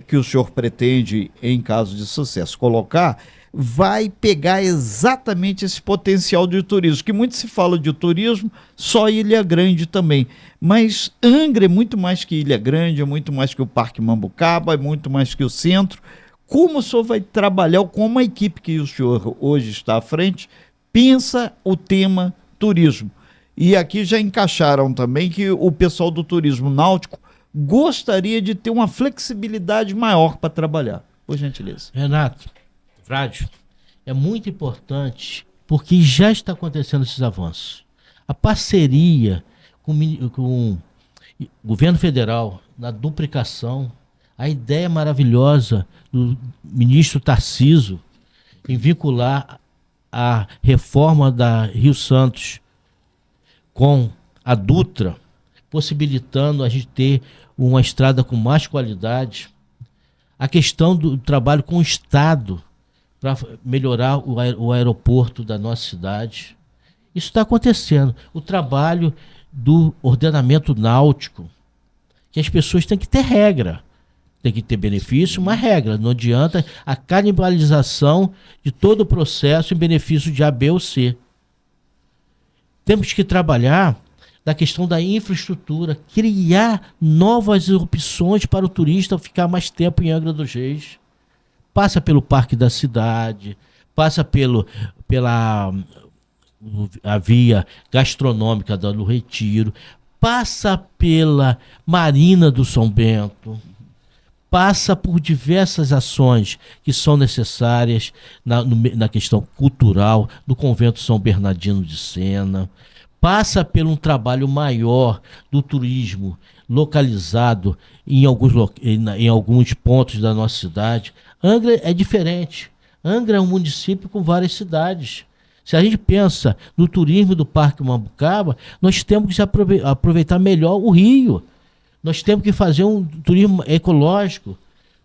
que o senhor pretende, em caso de sucesso, colocar, vai pegar exatamente esse potencial de turismo, que muito se fala de turismo, só Ilha Grande também, mas Angra é muito mais que Ilha Grande, é muito mais que o Parque Mambucaba, é muito mais que o centro. Como o senhor vai trabalhar, como a equipe que o senhor hoje está à frente, pensa o tema turismo? E aqui já encaixaram também que o pessoal do turismo náutico gostaria de ter uma flexibilidade maior para trabalhar. Por gentileza. Renato, Frade, é muito importante porque já está acontecendo esses avanços. A parceria com o governo federal na duplicação, a ideia maravilhosa do ministro Tarcísio em vincular a reforma da Rio Santos com a Dutra, possibilitando a gente ter uma estrada com mais qualidade, a questão do trabalho com o Estado para melhorar o aeroporto da nossa cidade. Isso está acontecendo. O trabalho do ordenamento náutico, que as pessoas têm que ter regra, tem que ter benefício, uma regra. Não adianta a canibalização de todo o processo em benefício de A, B ou C. Temos que trabalhar da questão da infraestrutura, criar novas opções para o turista ficar mais tempo em Angra dos Reis. Passa pelo Parque da Cidade, passa pela a via gastronômica do Retiro, passa pela Marina do São Bento, passa por diversas ações que são necessárias na questão cultural do Convento São Bernardino de Sena, passa por um trabalho maior do turismo localizado em alguns pontos da nossa cidade. Angra é diferente. Angra é um município com várias cidades. Se a gente pensa no turismo do Parque Mambucaba, nós temos que aproveitar melhor o rio. Nós temos que fazer um turismo ecológico.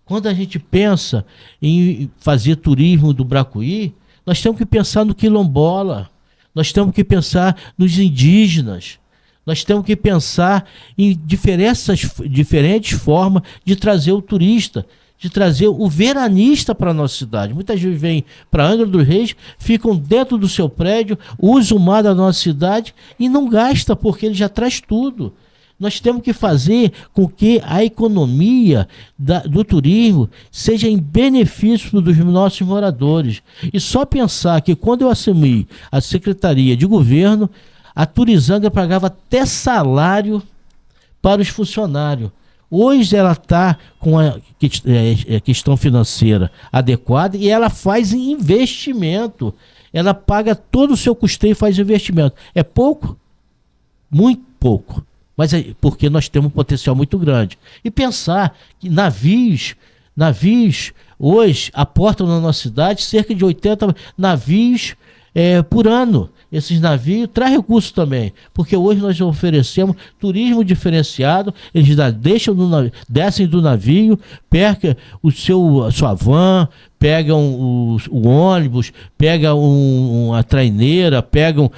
Quando a gente pensa em fazer turismo do Bracuí, nós temos que pensar no quilombola. Nós temos que pensar nos indígenas, nós temos que pensar em diferentes formas de trazer o turista, de trazer o veranista para a nossa cidade. Muitas vezes vêm para Angra dos Reis, ficam dentro do seu prédio, usam o mar da nossa cidade e não gasta porque ele já traz tudo. Nós temos que fazer com que a economia do turismo seja em benefício dos nossos moradores. E só pensar que quando eu assumi a Secretaria de Governo, a Turizangra pagava até salário para os funcionários. Hoje ela está com a questão financeira adequada e ela faz investimento. Ela paga todo o seu custeio e faz investimento. É pouco? Muito pouco. Mas é porque nós temos um potencial muito grande. E pensar que navios hoje aportam na nossa cidade cerca de 80 navios por ano. Esses navios trazem recursos também, porque hoje nós oferecemos turismo diferenciado, eles descem do navio, pegam a sua van, pegam o ônibus, pegam a traineira, pegam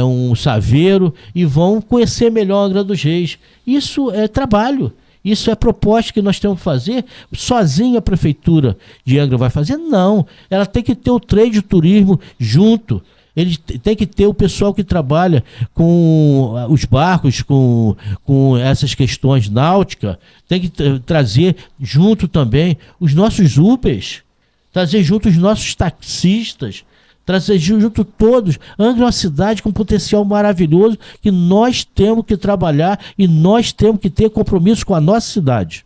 um saveiro e vão conhecer melhor Angra dos Reis. Isso é trabalho. Isso é proposta que nós temos que fazer. Sozinha a Prefeitura de Angra vai fazer? Não. Ela tem que ter o trade de turismo junto. Ele tem que ter o pessoal que trabalha com os barcos, com essas questões náuticas, tem que trazer junto também os nossos Ubers, trazer junto os nossos taxistas, trazer junto todos. Angra é uma cidade com potencial maravilhoso que nós temos que trabalhar e nós temos que ter compromisso com a nossa cidade.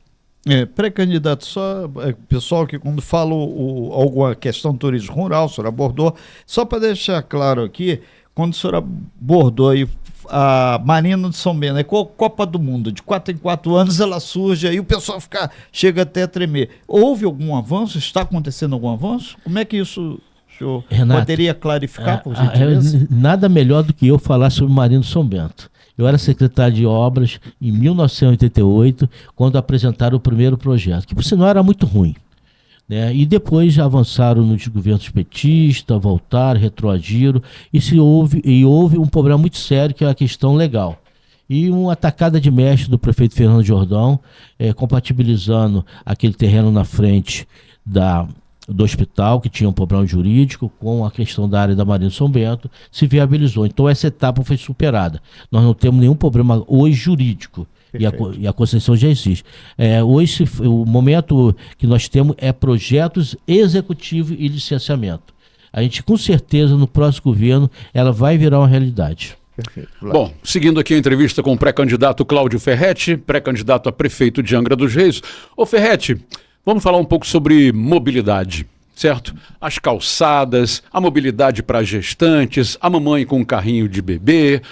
Pré-candidato, só pessoal que quando fala alguma questão do turismo rural, o senhor abordou, só para deixar claro aqui, quando o senhor abordou aí a Marina de São Bento, é Copa do Mundo, de 4 em 4 anos ela surge, aí o pessoal chega até a tremer. Houve algum avanço? Está acontecendo algum avanço? Como é que isso, o senhor Renato, poderia clarificar, por gentileza? Nada melhor do que eu falar sobre Marina de São Bento. Eu era secretário de obras em 1988, quando apresentaram o primeiro projeto, que por sinal era muito ruim, né? E depois avançaram nos governos petistas, voltaram, retroagiram, e houve um problema muito sério, que é a questão legal. E uma atacada de mestre do prefeito Fernando Jordão, compatibilizando aquele terreno na frente do hospital, que tinha um problema jurídico, com a questão da área da Marina de São Bento, se viabilizou. Então essa etapa foi superada. Nós não temos nenhum problema hoje jurídico. E a concessão já existe. Hoje, o momento que nós temos é projetos executivos e licenciamento. A gente, com certeza, no próximo governo, ela vai virar uma realidade. Perfeito. Bom, seguindo aqui a entrevista com o pré-candidato Cláudio Ferretti, pré-candidato a prefeito de Angra dos Reis. Ô Ferretti, vamos falar um pouco sobre mobilidade, certo? As calçadas, a mobilidade para gestantes, a mamãe com um carrinho de bebê,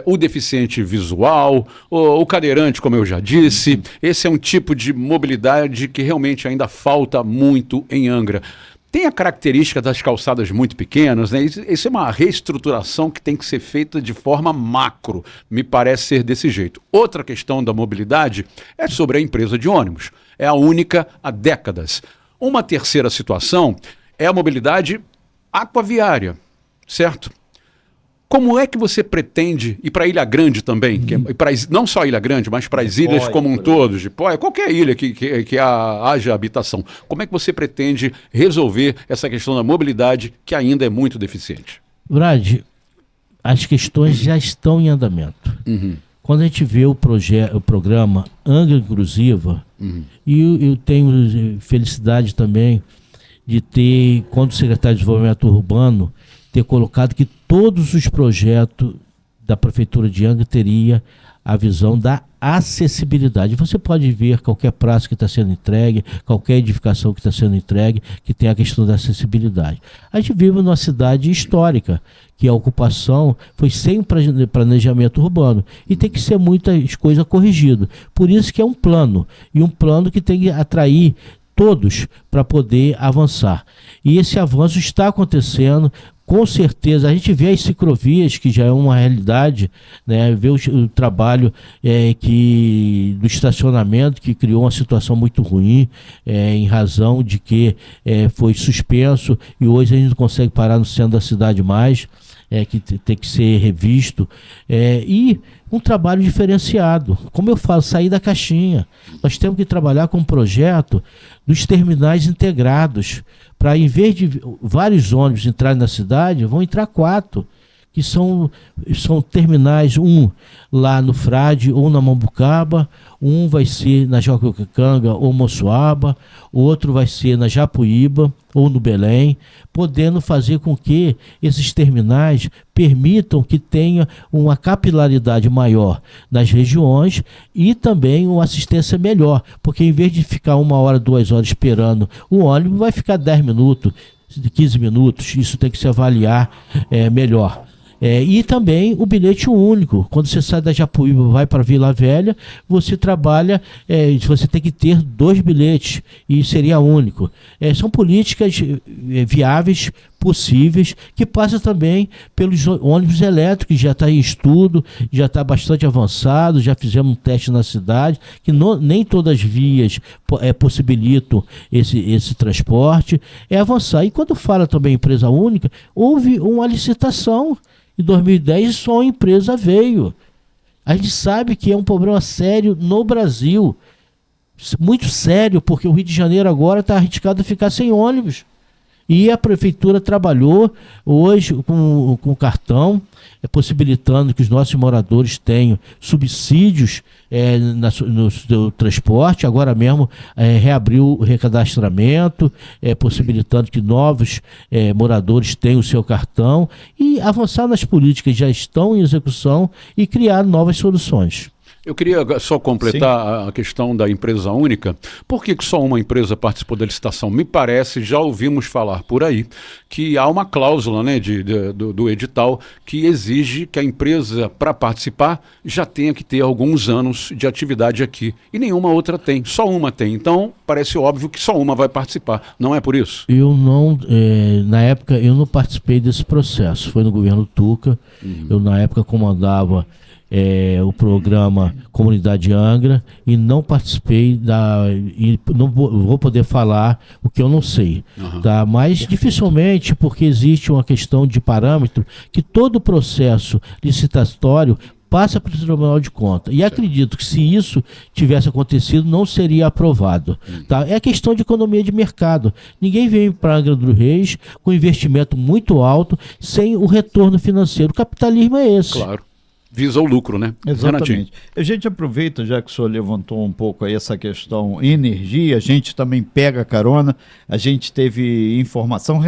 o deficiente visual, o cadeirante, como eu já disse. Esse é um tipo de mobilidade que realmente ainda falta muito em Angra. Tem a característica das calçadas muito pequenas, né? Isso é uma reestruturação que tem que ser feita de forma macro, me parece ser desse jeito. Outra questão da mobilidade é sobre a empresa de ônibus. É a única há décadas. Uma terceira situação é a mobilidade aquaviária, certo? Como é que você pretende, e para Ilha Grande também, não só Ilha Grande, mas para as ilhas como um todo, Jipoia, qualquer ilha que haja habitação, como é que você pretende resolver essa questão da mobilidade que ainda é muito deficiente? Brad, as questões já estão em andamento. Quando a gente vê o programa Angra Inclusiva, e eu tenho felicidade também de ter, quando secretário de Desenvolvimento Urbano, ter colocado que todos os projetos da Prefeitura de Angra teria a visão da acessibilidade. Você pode ver qualquer praça que está sendo entregue, qualquer edificação que está sendo entregue, que tem a questão da acessibilidade. A gente vive numa cidade histórica, que a ocupação foi sem planejamento urbano, e tem que ser muitas coisas corrigidas. Por isso que é um plano, e um plano que tem que atrair todos para poder avançar. E esse avanço está acontecendo. Com certeza, a gente vê as ciclovias, que já é uma realidade, né? Vê o trabalho do estacionamento, que criou uma situação muito ruim, em razão de que foi suspenso, e hoje a gente não consegue parar no centro da cidade mais, que tem que ser revisto, e um trabalho diferenciado. Como eu falo, sair da caixinha. Nós temos que trabalhar com um projeto dos terminais integrados, para, em vez de vários ônibus entrarem na cidade, vão entrar 4, que são terminais, um lá no Frade ou na Mambucaba, um vai ser na Jacuecanga ou Moçoaba, outro vai ser na Japuíba ou no Belém, podendo fazer com que esses terminais permitam que tenha uma capilaridade maior nas regiões e também uma assistência melhor, porque em vez de ficar 1 hora, 2 horas esperando o ônibus, vai ficar 10 minutos, 15 minutos, isso tem que se avaliar melhor. E também o bilhete único. Quando você sai da Japuíba e vai para Vila Velha, você trabalha, você tem que ter 2 bilhetes e seria único. São políticas viáveis, possíveis, que passam também pelos ônibus elétricos, que já está em estudo, já está bastante avançado, já fizemos um teste na cidade, que nem todas as vias possibilitam esse transporte, avançar. E quando fala também empresa única, houve uma licitação. Em 2010 só uma empresa veio. A gente sabe que é um problema sério no Brasil. Muito sério, porque o Rio de Janeiro agora está arriscado a ficar sem ônibus. E a prefeitura trabalhou hoje com cartão, possibilitando que os nossos moradores tenham subsídios no seu transporte. Agora mesmo reabriu o recadastramento, possibilitando que novos moradores tenham o seu cartão, e avançar nas políticas que já estão em execução e criar novas soluções. Eu queria só completar a questão da empresa única. Por que só uma empresa participou da licitação? Me parece, já ouvimos falar por aí, que há uma cláusula, né, do edital que exige que a empresa, para participar, já tenha que ter alguns anos de atividade aqui. E nenhuma outra tem, só uma tem. Então, parece óbvio que só uma vai participar. Não é por isso? Eu não, na época, eu não participei desse processo. Foi no governo Tuca. Eu, na época, comandava o programa Comunidade Angra e não participei e não vou poder falar o que eu não sei, tá? Mas dificilmente, porque existe uma questão de parâmetro que todo o processo licitatório passa para o Tribunal de Contas. E acredito que se isso tivesse acontecido, não seria aprovado. Tá? É questão de economia de mercado. Ninguém vem para Angra dos Reis com investimento muito alto sem o retorno financeiro. O capitalismo é esse. Claro. Visa o lucro, né? Exatamente. Renatinho. A gente aproveita, já que o senhor levantou um pouco aí essa questão energia, a gente também pega carona, a gente teve informação,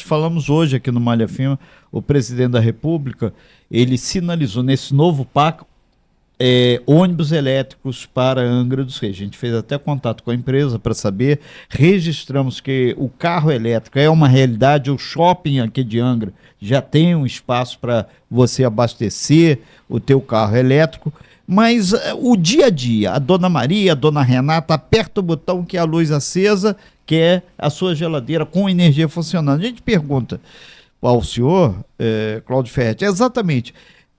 falamos hoje aqui no Malha Fina, o presidente da República, ele sinalizou nesse novo pacto ônibus elétricos para Angra dos Reis. A gente fez até contato com a empresa para saber, registramos que o carro elétrico é uma realidade, o shopping aqui de Angra já tem um espaço para você abastecer o teu carro elétrico, mas o dia a dia, a dona Maria, a dona Renata aperta o botão que é a luz acesa, que é a sua geladeira com energia funcionando. A gente pergunta ao senhor, Cláudio Ferretti, exatamente,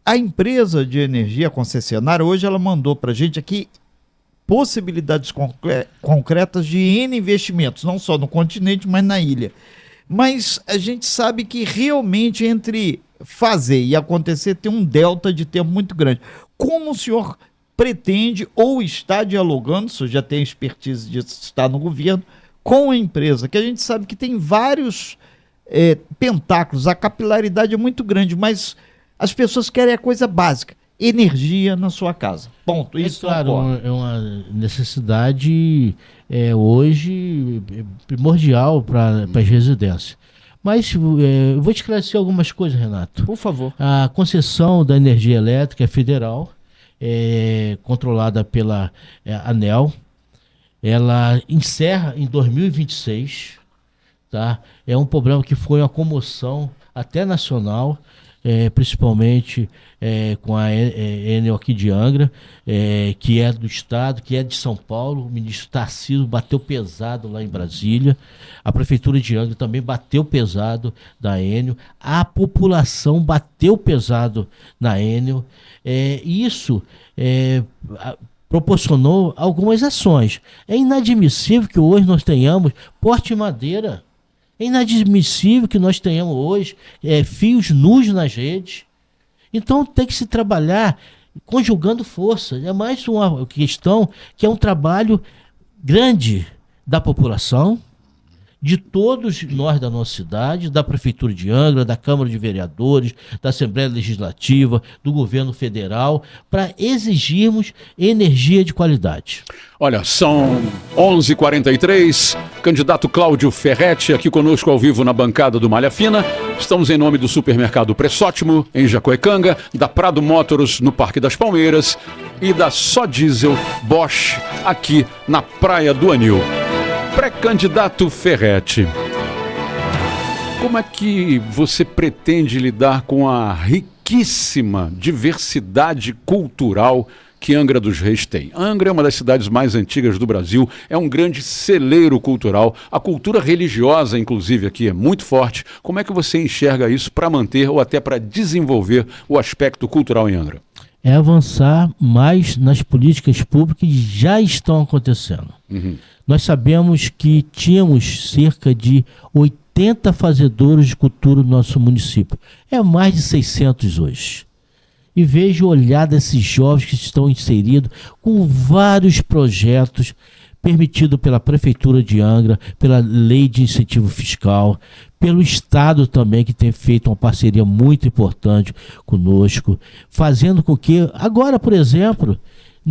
a empresa de energia concessionária, hoje ela mandou para a gente aqui possibilidades concretas de N investimentos, não só no continente, mas na ilha. Mas a gente sabe que realmente entre fazer e acontecer tem um delta de tempo muito grande. Como o senhor pretende ou está dialogando, o senhor já tem expertise de estar no governo, com a empresa, que a gente sabe que tem vários pentáculos, a capilaridade é muito grande, mas as pessoas querem a coisa básica, energia na sua casa. Ponto. Isso claro, é uma necessidade hoje primordial para as residências. Mas eu vou esclarecer algumas coisas, Renato. Por favor. A concessão da energia elétrica é federal, controlada pela ANEEL. Ela encerra em 2026. Tá? É um problema que foi uma comoção até nacional, principalmente com a Enel aqui de Angra, que é do estado, que é de São Paulo. O ministro Tarcísio bateu pesado lá em Brasília, a prefeitura de Angra também bateu pesado da Enel, a população bateu pesado na Enel, isso proporcionou algumas ações. É inadmissível que hoje nós tenhamos porte de madeira. É inadmissível que nós tenhamos hoje fios nus nas redes. Então tem que se trabalhar conjugando força. É mais uma questão que é um trabalho grande da população, de todos nós da nossa cidade, da Prefeitura de Angra, da Câmara de Vereadores, da Assembleia Legislativa, do Governo Federal, para exigirmos energia de qualidade. Olha, são 11h43, candidato Cláudio Ferretti aqui conosco ao vivo na bancada do Malha Fina. Estamos em nome do Supermercado Pressótimo, em Jacuecanga, da Prado Motors, no Parque das Palmeiras, e da Só Diesel Bosch, aqui na Praia do Anil. Pré-candidato Ferretti, como é que você pretende lidar com a riquíssima diversidade cultural que Angra dos Reis tem? Angra é uma das cidades mais antigas do Brasil, é um grande celeiro cultural, a cultura religiosa, inclusive, aqui é muito forte. Como é que você enxerga isso para manter ou até para desenvolver o aspecto cultural em Angra? É avançar mais nas políticas públicas que já estão acontecendo. Nós sabemos que tínhamos cerca de 80 fazedores de cultura no nosso município. É mais de 600 hoje. E vejo o olhar desses jovens que estão inseridos com vários projetos permitidos pela Prefeitura de Angra, pela Lei de Incentivo Fiscal, pelo Estado também, que tem feito uma parceria muito importante conosco, fazendo com que, agora, por exemplo,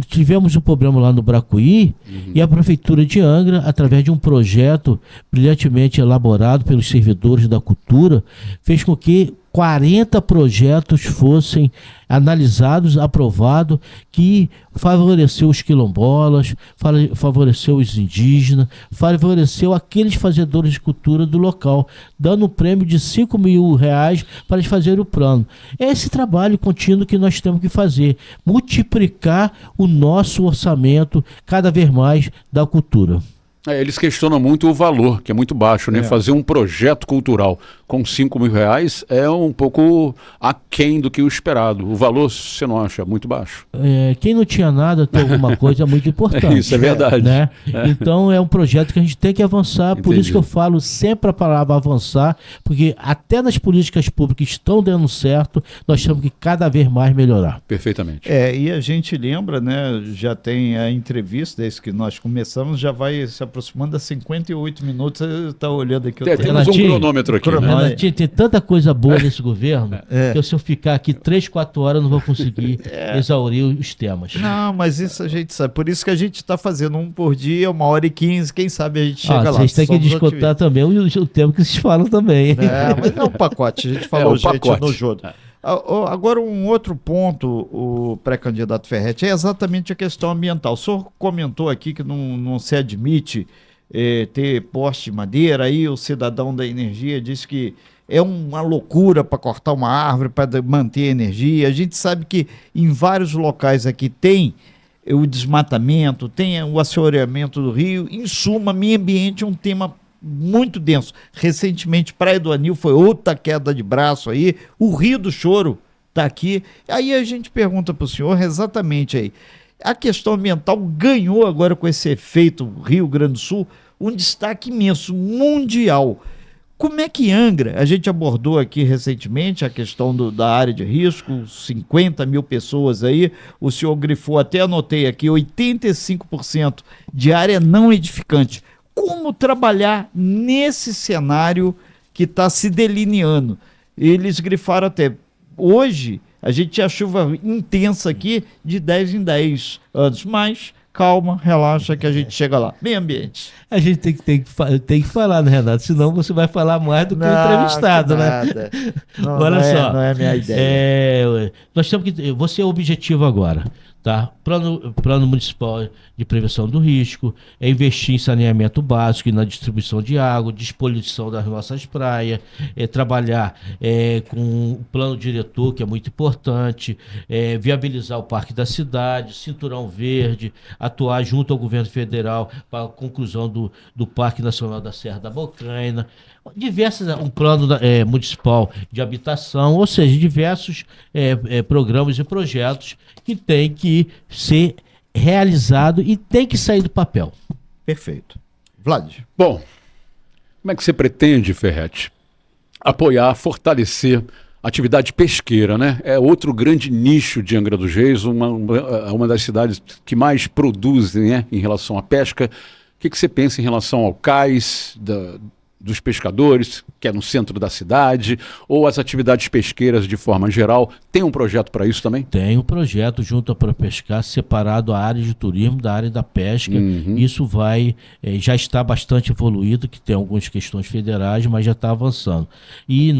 tivemos um problema lá no Bracuí, e a Prefeitura de Angra, através de um projeto brilhantemente elaborado pelos servidores da cultura, fez com que 40 projetos fossem analisados, aprovados, que favoreceu os quilombolas, favoreceu os indígenas, favoreceu aqueles fazedores de cultura do local, dando um prêmio de R$5 mil para eles fazerem o plano. É esse trabalho contínuo que nós temos que fazer, multiplicar o nosso orçamento cada vez mais da cultura. Eles questionam muito o valor, que é muito baixo, né? Fazer um projeto cultural com R$5 mil é um pouco aquém do que o esperado. O valor, você não acha muito baixo? Quem não tinha nada tem alguma coisa muito importante. Isso é verdade. Né? Então é um projeto que a gente tem que avançar, Entendi. por isso que eu falo sempre a palavra avançar, porque até nas políticas públicas que estão dando certo, nós temos que cada vez mais melhorar. Perfeitamente. E a gente lembra, né? Já tem a entrevista, desde que nós começamos, já vai se aproximando a 58 minutos. Você está olhando aqui. Temos um cronômetro aqui. Né? Renatinho, tem tanta coisa boa nesse governo que se eu ficar aqui 3, 4 horas eu não vou conseguir exaurir os temas. Não, mas isso a gente sabe. Por isso que a gente está fazendo um por dia, 1h15. Quem sabe a gente chega lá. Vocês têm que descontar também o tempo que vocês falam também. Mas é um pacote. A gente falou, no jogo. Agora, um outro ponto, o pré-candidato Ferretti, é exatamente a questão ambiental. O senhor comentou aqui que não se admite ter poste de madeira, aí o cidadão da energia disse que é uma loucura para cortar uma árvore, para manter a energia. A gente sabe que em vários locais aqui tem o desmatamento, tem o assoreamento do rio. Em suma, meio ambiente é um tema muito denso. Recentemente, Praia do Anil foi outra queda de braço aí. O Rio do Choro está aqui. Aí a gente pergunta para o senhor exatamente aí. A questão ambiental ganhou agora com esse efeito Rio Grande do Sul um destaque imenso, mundial. Como é que Angra, a gente abordou aqui recentemente a questão da área de risco, 50 mil pessoas aí, o senhor grifou, até anotei aqui, 85% de área não edificante. Como trabalhar nesse cenário que está se delineando? Eles grifaram até, hoje a gente tinha chuva intensa aqui de 10 em 10 anos, mas calma, relaxa que a gente chega lá. Meio ambiente. A gente tem que falar, né, Renato? Senão você vai falar mais do que o entrevistado, né? Olha só. Não é a minha ideia. Nós temos que. Você é o objetivo agora. Tá? Plano Municipal de Prevenção do Risco, é investir em saneamento básico e na distribuição de água, disposição das nossas praias, trabalhar com o plano diretor, que é muito importante, viabilizar o Parque da Cidade, Cinturão Verde, atuar junto ao governo federal para a conclusão do Parque Nacional da Serra da Bocaina, um plano municipal de habitação, ou seja, diversos programas e projetos que têm que ser realizado e tem que sair do papel. Perfeito. Vlad. Bom, como é que você pretende, Ferretti, apoiar, fortalecer a atividade pesqueira, né? É outro grande nicho de Angra dos Reis, uma das cidades que mais produzem, né, em relação à pesca. O que você pensa em relação ao cais dos pescadores, que é no centro da cidade, ou as atividades pesqueiras de forma geral? Tem um projeto para isso também? Tem um projeto junto à ProPescar, separado a área de turismo da área da pesca. Isso já está bastante evoluído, que tem algumas questões federais, mas já está avançando. E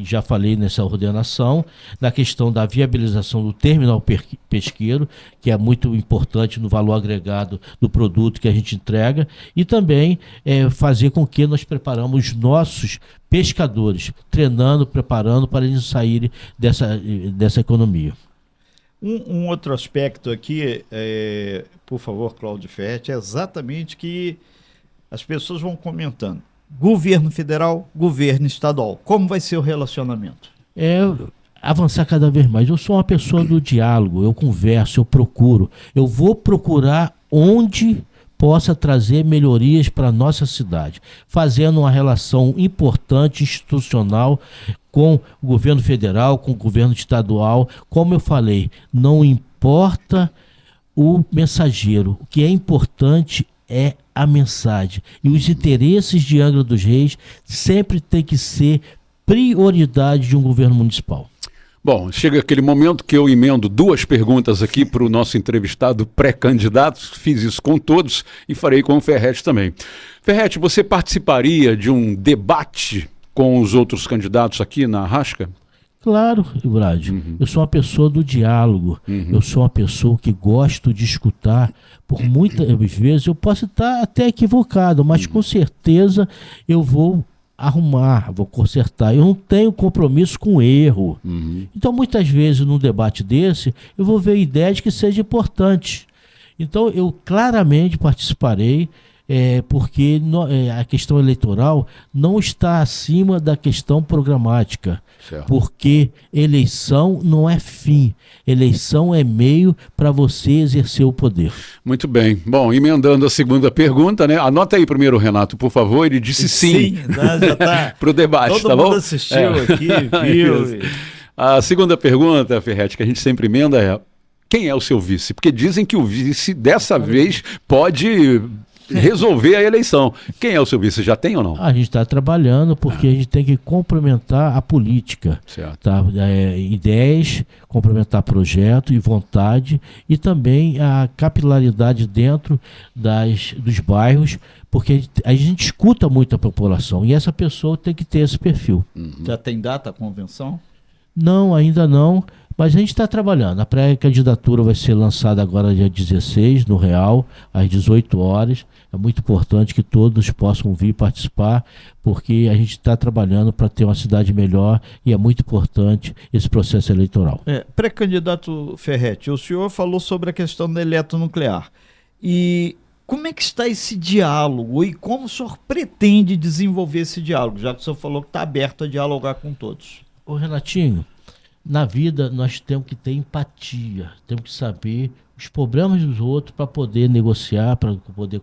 já falei nessa ordenação, na questão da viabilização do terminal pesqueiro, que é muito importante no valor agregado do produto que a gente entrega, e também fazer com que nós preparamos os nossos pescadores, treinando, preparando para eles saírem dessa economia. Um outro aspecto aqui, por favor, Cláudio Ferretti, é exatamente que as pessoas vão comentando. Governo federal, governo estadual. Como vai ser o relacionamento? Avançar cada vez mais. Eu sou uma pessoa do diálogo, eu converso, eu procuro. Eu vou procurar onde possa trazer melhorias para a nossa cidade, fazendo uma relação importante, institucional, com o governo federal, com o governo estadual. Como eu falei, não importa o mensageiro, o que é importante é a mensagem. E os interesses de Angra dos Reis sempre tem que ser prioridade de um governo municipal. Bom, chega aquele momento que eu emendo 2 perguntas aqui para o nosso entrevistado pré-candidato. Fiz isso com todos e farei com o Ferretti também. Ferretti, você participaria de um debate com os outros candidatos aqui na Rasca? Claro, Brad. Eu sou uma pessoa do diálogo. Eu sou uma pessoa que gosto de escutar. Por muitas vezes eu posso estar até equivocado, mas com certeza eu vou arrumar, vou consertar. Eu não tenho compromisso com erro. Então, muitas vezes, num debate desse, eu vou ver ideias que sejam importantes. Então, eu claramente participarei, porque a questão eleitoral não está acima da questão programática. Certo. Porque eleição não é fim. Eleição é meio para você exercer o poder. Muito bem. Bom, emendando a segunda pergunta, né? Anota aí primeiro, Renato, por favor. Ele disse sim, Já tá. para o debate, Todo tá mundo bom? assistiu aqui, viu. Isso. A segunda pergunta, Ferretti, que a gente sempre emenda é: quem é o seu vice? Porque dizem que o vice, dessa vez, pode resolver a eleição. Quem é o seu vice? Já tem ou não? A gente está trabalhando porque a gente tem que complementar a política. Certo. Tá? Ideias, complementar projeto e vontade, e também a capilaridade dentro dos bairros, porque a gente escuta muito a população e essa pessoa tem que ter esse perfil. Já tem data a convenção? Não, ainda não, mas a gente está trabalhando. A pré-candidatura vai ser lançada agora dia 16, no Real, às 18 horas. É muito importante que todos possam vir participar, porque a gente está trabalhando para ter uma cidade melhor e é muito importante esse processo eleitoral. Pré-candidato Ferretti, o senhor falou sobre a questão da eletronuclear. E como é que está esse diálogo e como o senhor pretende desenvolver esse diálogo, já que o senhor falou que está aberto a dialogar com todos? Ô Renatinho, na vida nós temos que ter empatia, temos que saber os problemas dos outros para poder negociar, para poder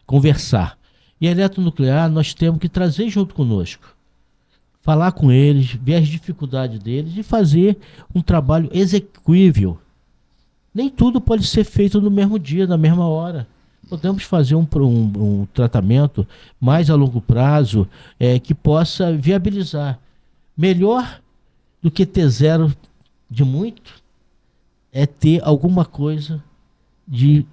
conversar. E a eletronuclear nós temos que trazer junto conosco, falar com eles, ver as dificuldades deles e fazer um trabalho execuível. Nem tudo pode ser feito no mesmo dia, na mesma hora. Podemos fazer um tratamento mais a longo prazo que possa viabilizar. Melhor do que ter zero de muito é ter alguma coisa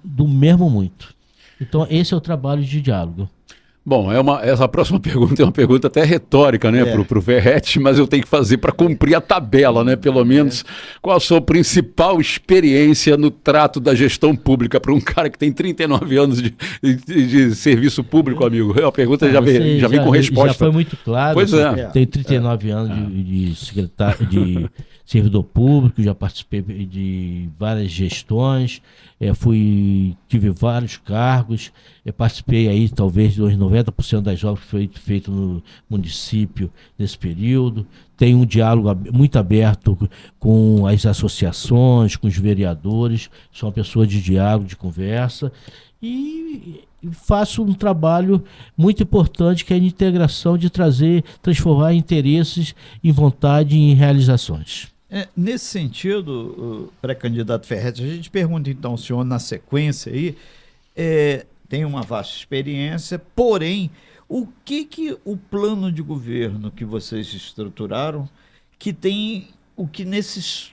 do mesmo muito. Então esse é o trabalho de diálogo. Bom, essa próxima pergunta é uma pergunta até retórica, né, pro Ferretti, mas eu tenho que fazer para cumprir a tabela, né, pelo menos. Qual a sua principal experiência no trato da gestão pública para um cara que tem 39 anos de serviço público, amigo? A pergunta já vem com resposta. Já foi muito claro. Pois é. Tenho 39 anos de secretário, de servidor público, já participei de várias gestões, tive vários cargos, participei aí talvez dos 90% das obras que foi feito no município nesse período. Tenho um diálogo muito aberto com as associações, com os vereadores, sou uma pessoa de diálogo, de conversa, e faço um trabalho muito importante que é a integração de transformar interesses em vontade e em realizações. Nesse sentido, pré-candidato Ferretti, a gente pergunta então ao senhor na sequência aí, tem uma vasta experiência, porém, o que o plano de governo que vocês estruturaram, que tem o que nesses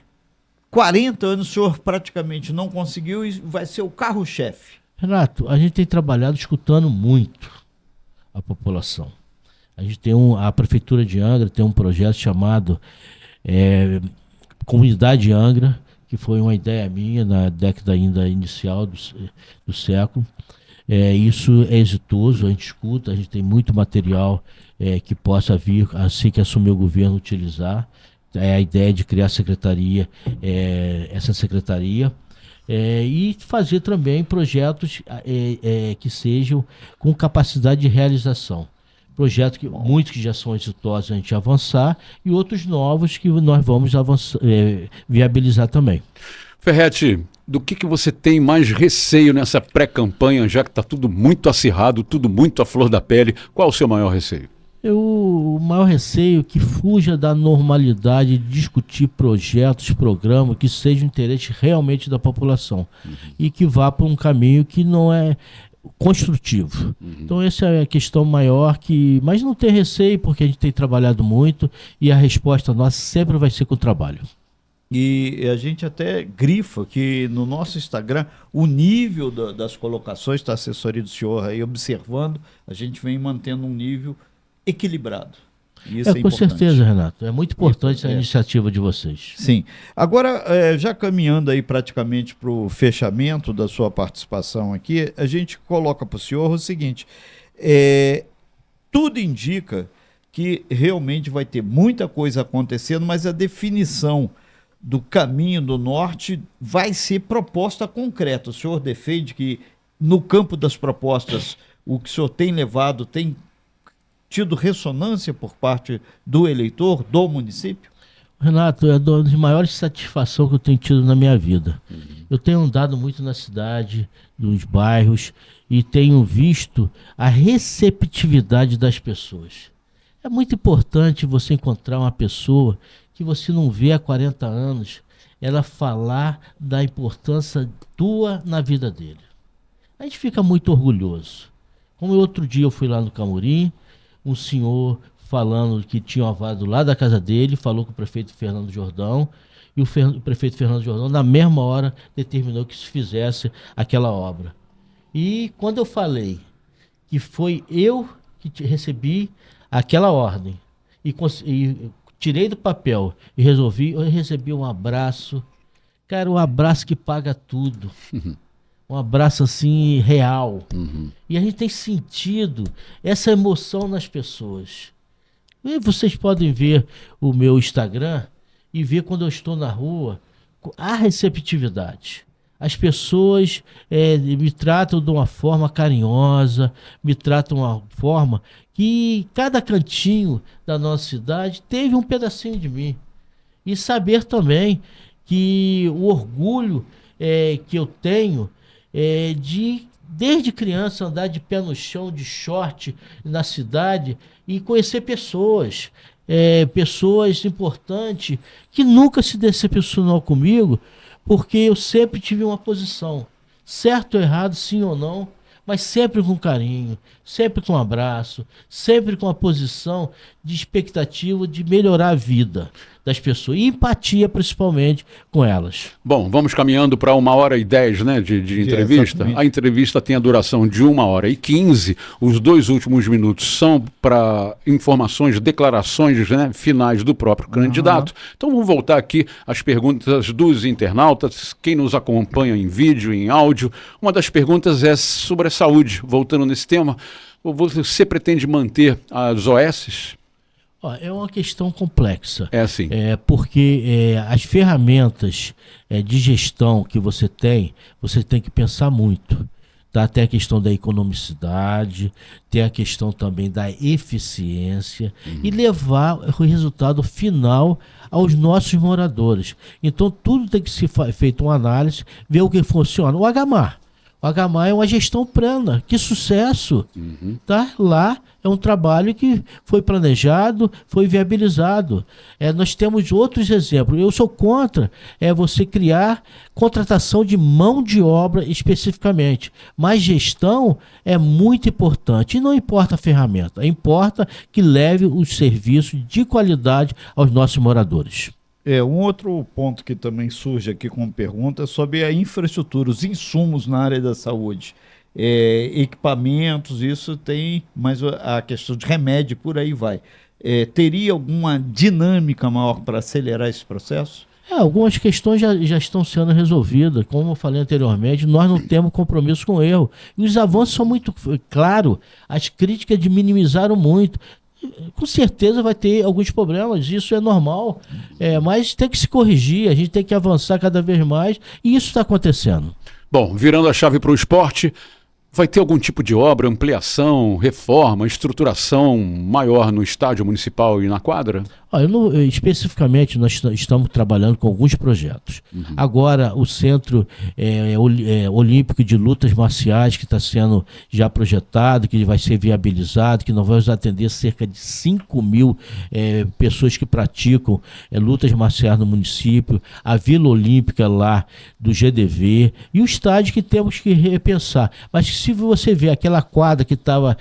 40 anos o senhor praticamente não conseguiu e vai ser o carro-chefe? Renato, a gente tem trabalhado escutando muito a população. A gente tem a Prefeitura de Angra tem um projeto chamado Comunidade Angra, que foi uma ideia minha na década ainda inicial do século. Isso é exitoso, a gente escuta, a gente tem muito material que possa vir, assim que assumir o governo, utilizar. A ideia de criar essa secretaria, e fazer também projetos que sejam com capacidade de realização. Projetos muitos que já são exitosos a gente avançar e outros novos que nós vamos viabilizar também. Ferretti, do que você tem mais receio nessa pré-campanha, já que está tudo muito acirrado, tudo muito à flor da pele? Qual o seu maior receio? O maior receio é que fuja da normalidade de discutir projetos, programas que sejam interesse realmente da população e que vá por um caminho que não é construtivo. Então essa é a questão maior, mas não tem receio porque a gente tem trabalhado muito e a resposta nossa sempre vai ser com o trabalho. E a gente até grifa que no nosso Instagram o nível das colocações, da assessoria do senhor aí observando, a gente vem mantendo um nível equilibrado. Isso é com importante. certeza, Renato. É muito importante a iniciativa de vocês. Sim. Agora, já caminhando aí praticamente para o fechamento da sua participação aqui, a gente coloca para o senhor o seguinte: tudo indica que realmente vai ter muita coisa acontecendo, mas a definição do caminho do norte vai ser proposta concreta. O senhor defende que no campo das propostas o que o senhor tem levado tem tido ressonância por parte do eleitor, do município? Renato, é uma das maiores satisfações que eu tenho tido na minha vida. Eu tenho andado muito na cidade, nos bairros, e tenho visto a receptividade das pessoas. É muito importante você encontrar uma pessoa que você não vê há 40 anos, ela falar da importância tua na vida dele. A gente fica muito orgulhoso. Como outro dia eu fui lá no Camorim, um senhor falando que tinha uma vaga lá da casa dele, falou com o prefeito Fernando Jordão, e o prefeito Fernando Jordão, na mesma hora, determinou que se fizesse aquela obra. E quando eu falei que foi eu que recebi aquela ordem e tirei do papel e resolvi, eu recebi um abraço, cara, um abraço que paga tudo. Um abraço assim real. E a gente tem sentido essa emoção nas pessoas. E vocês podem ver o meu Instagram e ver quando eu estou na rua a receptividade. As pessoas me tratam de uma forma carinhosa, me tratam de uma forma que cada cantinho da nossa cidade teve um pedacinho de mim. E saber também que o orgulho que eu tenho de, desde criança, andar de pé no chão, de short na cidade e conhecer pessoas, pessoas importantes que nunca se decepcionou comigo, porque eu sempre tive uma posição, certo ou errado, sim ou não, mas sempre com carinho, sempre com um abraço, sempre com a posição de expectativa de melhorar a vida das pessoas, e empatia principalmente com elas. Bom, vamos caminhando para 1h10, né, de entrevista. Exatamente. A entrevista tem a duração de 1h15. Os 2 últimos minutos são para informações, declarações, né, finais do próprio candidato. Então vamos voltar aqui às perguntas dos internautas, quem nos acompanha em vídeo, em áudio. Uma das perguntas é sobre a saúde. Voltando nesse tema, você pretende manter as OSs? É uma questão complexa. É assim. Porque as ferramentas de gestão que você tem que pensar muito. Tá? Tem a questão da economicidade, tem a questão também da eficiência e levar o resultado final aos nossos moradores. Então tudo tem que ser feito uma análise, ver o que funciona. O HMAR é uma gestão plena. Que sucesso! Tá? Lá é um trabalho que foi planejado, foi viabilizado. Nós temos outros exemplos. Eu sou contra você criar contratação de mão de obra especificamente. Mas gestão é muito importante. E não importa a ferramenta, importa que leve os serviços de qualidade aos nossos moradores. Um outro ponto que também surge aqui como pergunta é sobre a infraestrutura, os insumos na área da saúde. Equipamentos, isso tem, mas a questão de remédio, por aí vai. Teria alguma dinâmica maior para acelerar esse processo? Algumas questões já estão sendo resolvidas. Como eu falei anteriormente, nós não temos compromisso com o erro. E os avanços são muito claros. As críticas minimizaram muito. Com certeza vai ter alguns problemas, isso é normal, mas tem que se corrigir, a gente tem que avançar cada vez mais, e isso está acontecendo. Bom, virando a chave para o esporte, vai ter algum tipo de obra, ampliação, reforma, estruturação maior no estádio municipal e na quadra? Especificamente, nós estamos trabalhando com alguns projetos. Agora, o Centro Olímpico de Lutas Marciais, que está sendo já projetado, que vai ser viabilizado, que nós vamos atender cerca de 5.000 pessoas que praticam lutas marciais no município, a Vila Olímpica lá do GDV, e o estádio que temos que repensar. Mas se você vê aquela quadra que estava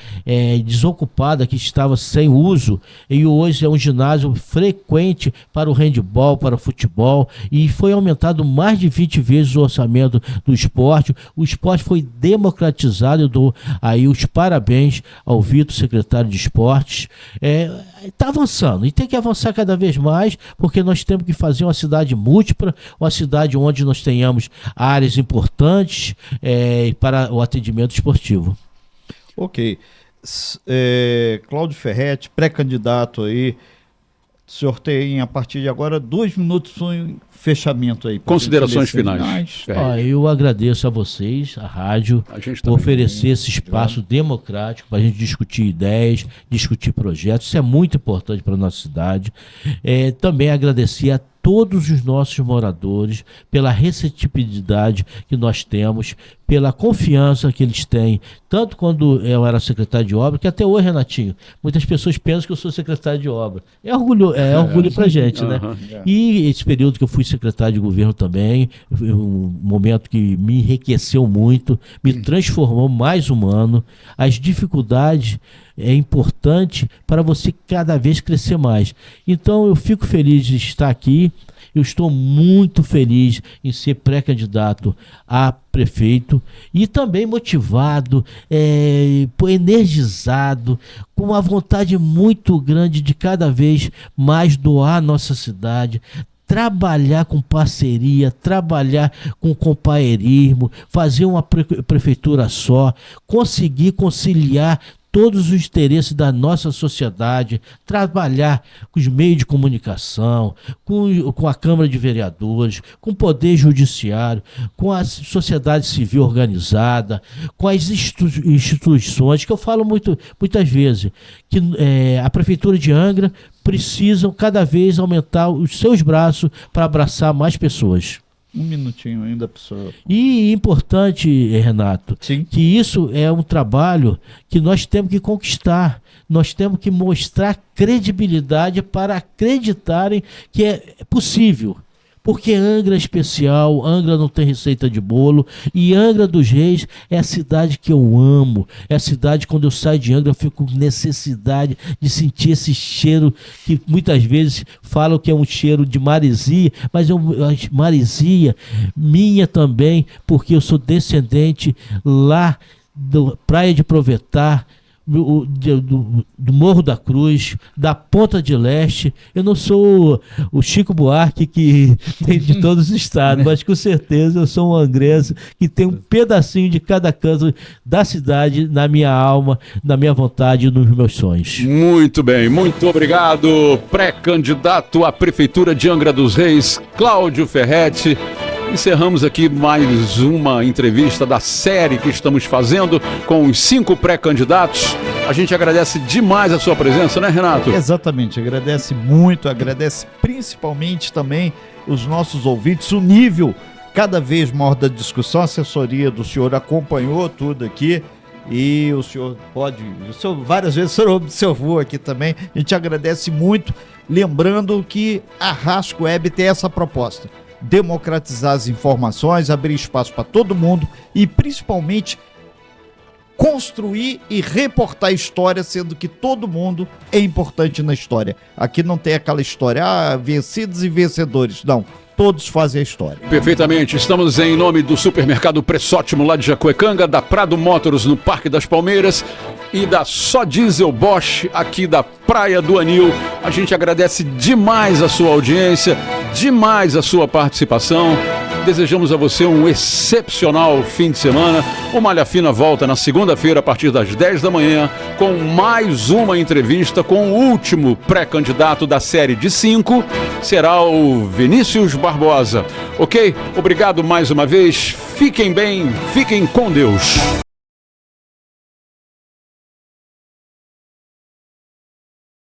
desocupada, que estava sem uso, e hoje é um ginásio frequente para o handebol, para o futebol, e foi aumentado mais de 20 vezes o orçamento do esporte. O esporte foi democratizado. Eu dou aí os parabéns ao Vitor, secretário de Esportes. Está avançando e tem que avançar cada vez mais, porque nós temos que fazer uma cidade múltipla, uma cidade onde nós tenhamos áreas importantes para o atendimento esportivo. Ok. Cláudio Ferretti, pré-candidato aí, o senhor tem a partir de agora 2 minutos para fechamento aí. Considerações finais. Eu agradeço a vocês, a rádio, por oferecer esse espaço democrático para a gente discutir ideias, discutir projetos. Isso é muito importante para a nossa cidade. Também agradecer a todos os nossos moradores pela receptividade que nós temos, pela confiança que eles têm, tanto quando eu era secretário de obra, que até hoje, Renatinho, muitas pessoas pensam que eu sou secretário de obra. É orgulho pra gente, né? E esse período que eu fui secretário de governo também, foi um momento que me enriqueceu muito, me transformou mais humano. As dificuldades é importante para você cada vez crescer mais. Então eu fico feliz de estar aqui. Eu estou muito feliz em ser pré-candidato a prefeito e também motivado, energizado, com uma vontade muito grande de cada vez mais doar a nossa cidade, trabalhar com parceria, trabalhar com companheirismo, fazer uma prefeitura só, conseguir conciliar todos os interesses da nossa sociedade, trabalhar com os meios de comunicação, com a Câmara de Vereadores, com o Poder Judiciário, com a sociedade civil organizada, com as instituições, que eu falo muitas vezes, que a Prefeitura de Angra precisam cada vez aumentar os seus braços para abraçar mais pessoas. Um minutinho ainda, pessoal. E importante, Renato, sim, que isso é um trabalho que nós temos que conquistar. Nós temos que mostrar credibilidade para acreditarem que é possível. Porque Angra é especial, Angra não tem receita de bolo, e Angra dos Reis é a cidade que eu amo, é a cidade, quando eu saio de Angra, eu fico com necessidade de sentir esse cheiro, que muitas vezes falam que é um cheiro de maresia, mas maresia minha também, porque eu sou descendente lá da Praia de Provetar, do Morro da Cruz, da Ponta de Leste. Eu não sou o Chico Buarque que tem de todos os estados, mas com certeza eu sou um angrense que tem um pedacinho de cada canto da cidade na minha alma, na minha vontade e nos meus sonhos. Muito bem, muito obrigado, pré-candidato à Prefeitura de Angra dos Reis, Cláudio Ferretti. Encerramos aqui mais uma entrevista da série que estamos fazendo com os 5 pré-candidatos. A gente agradece demais a sua presença, né, Renato? Exatamente, agradece muito, agradece principalmente também os nossos ouvintes, o nível cada vez maior da discussão. A assessoria do senhor acompanhou tudo aqui e o senhor várias vezes o senhor observou aqui também. A gente agradece muito, lembrando que a Rasco Web tem essa proposta: democratizar as informações, abrir espaço para todo mundo e principalmente construir e reportar história, sendo que todo mundo é importante na história. Aqui não tem aquela história, vencidos e vencedores, não. Todos fazem a história. Perfeitamente. Estamos em nome do Supermercado Preço Ótimo lá de Jacuecanga, da Prado Motors no Parque das Palmeiras e da Só Diesel Bosch aqui da Praia do Anil. A gente agradece demais a sua audiência, demais a sua participação. Desejamos a você um excepcional fim de semana. O Malha Fina volta na segunda-feira a partir das 10 da manhã com mais uma entrevista com o último pré-candidato da série de 5. Será o Vinícius Barbosa. Ok? Obrigado mais uma vez. Fiquem bem, fiquem com Deus.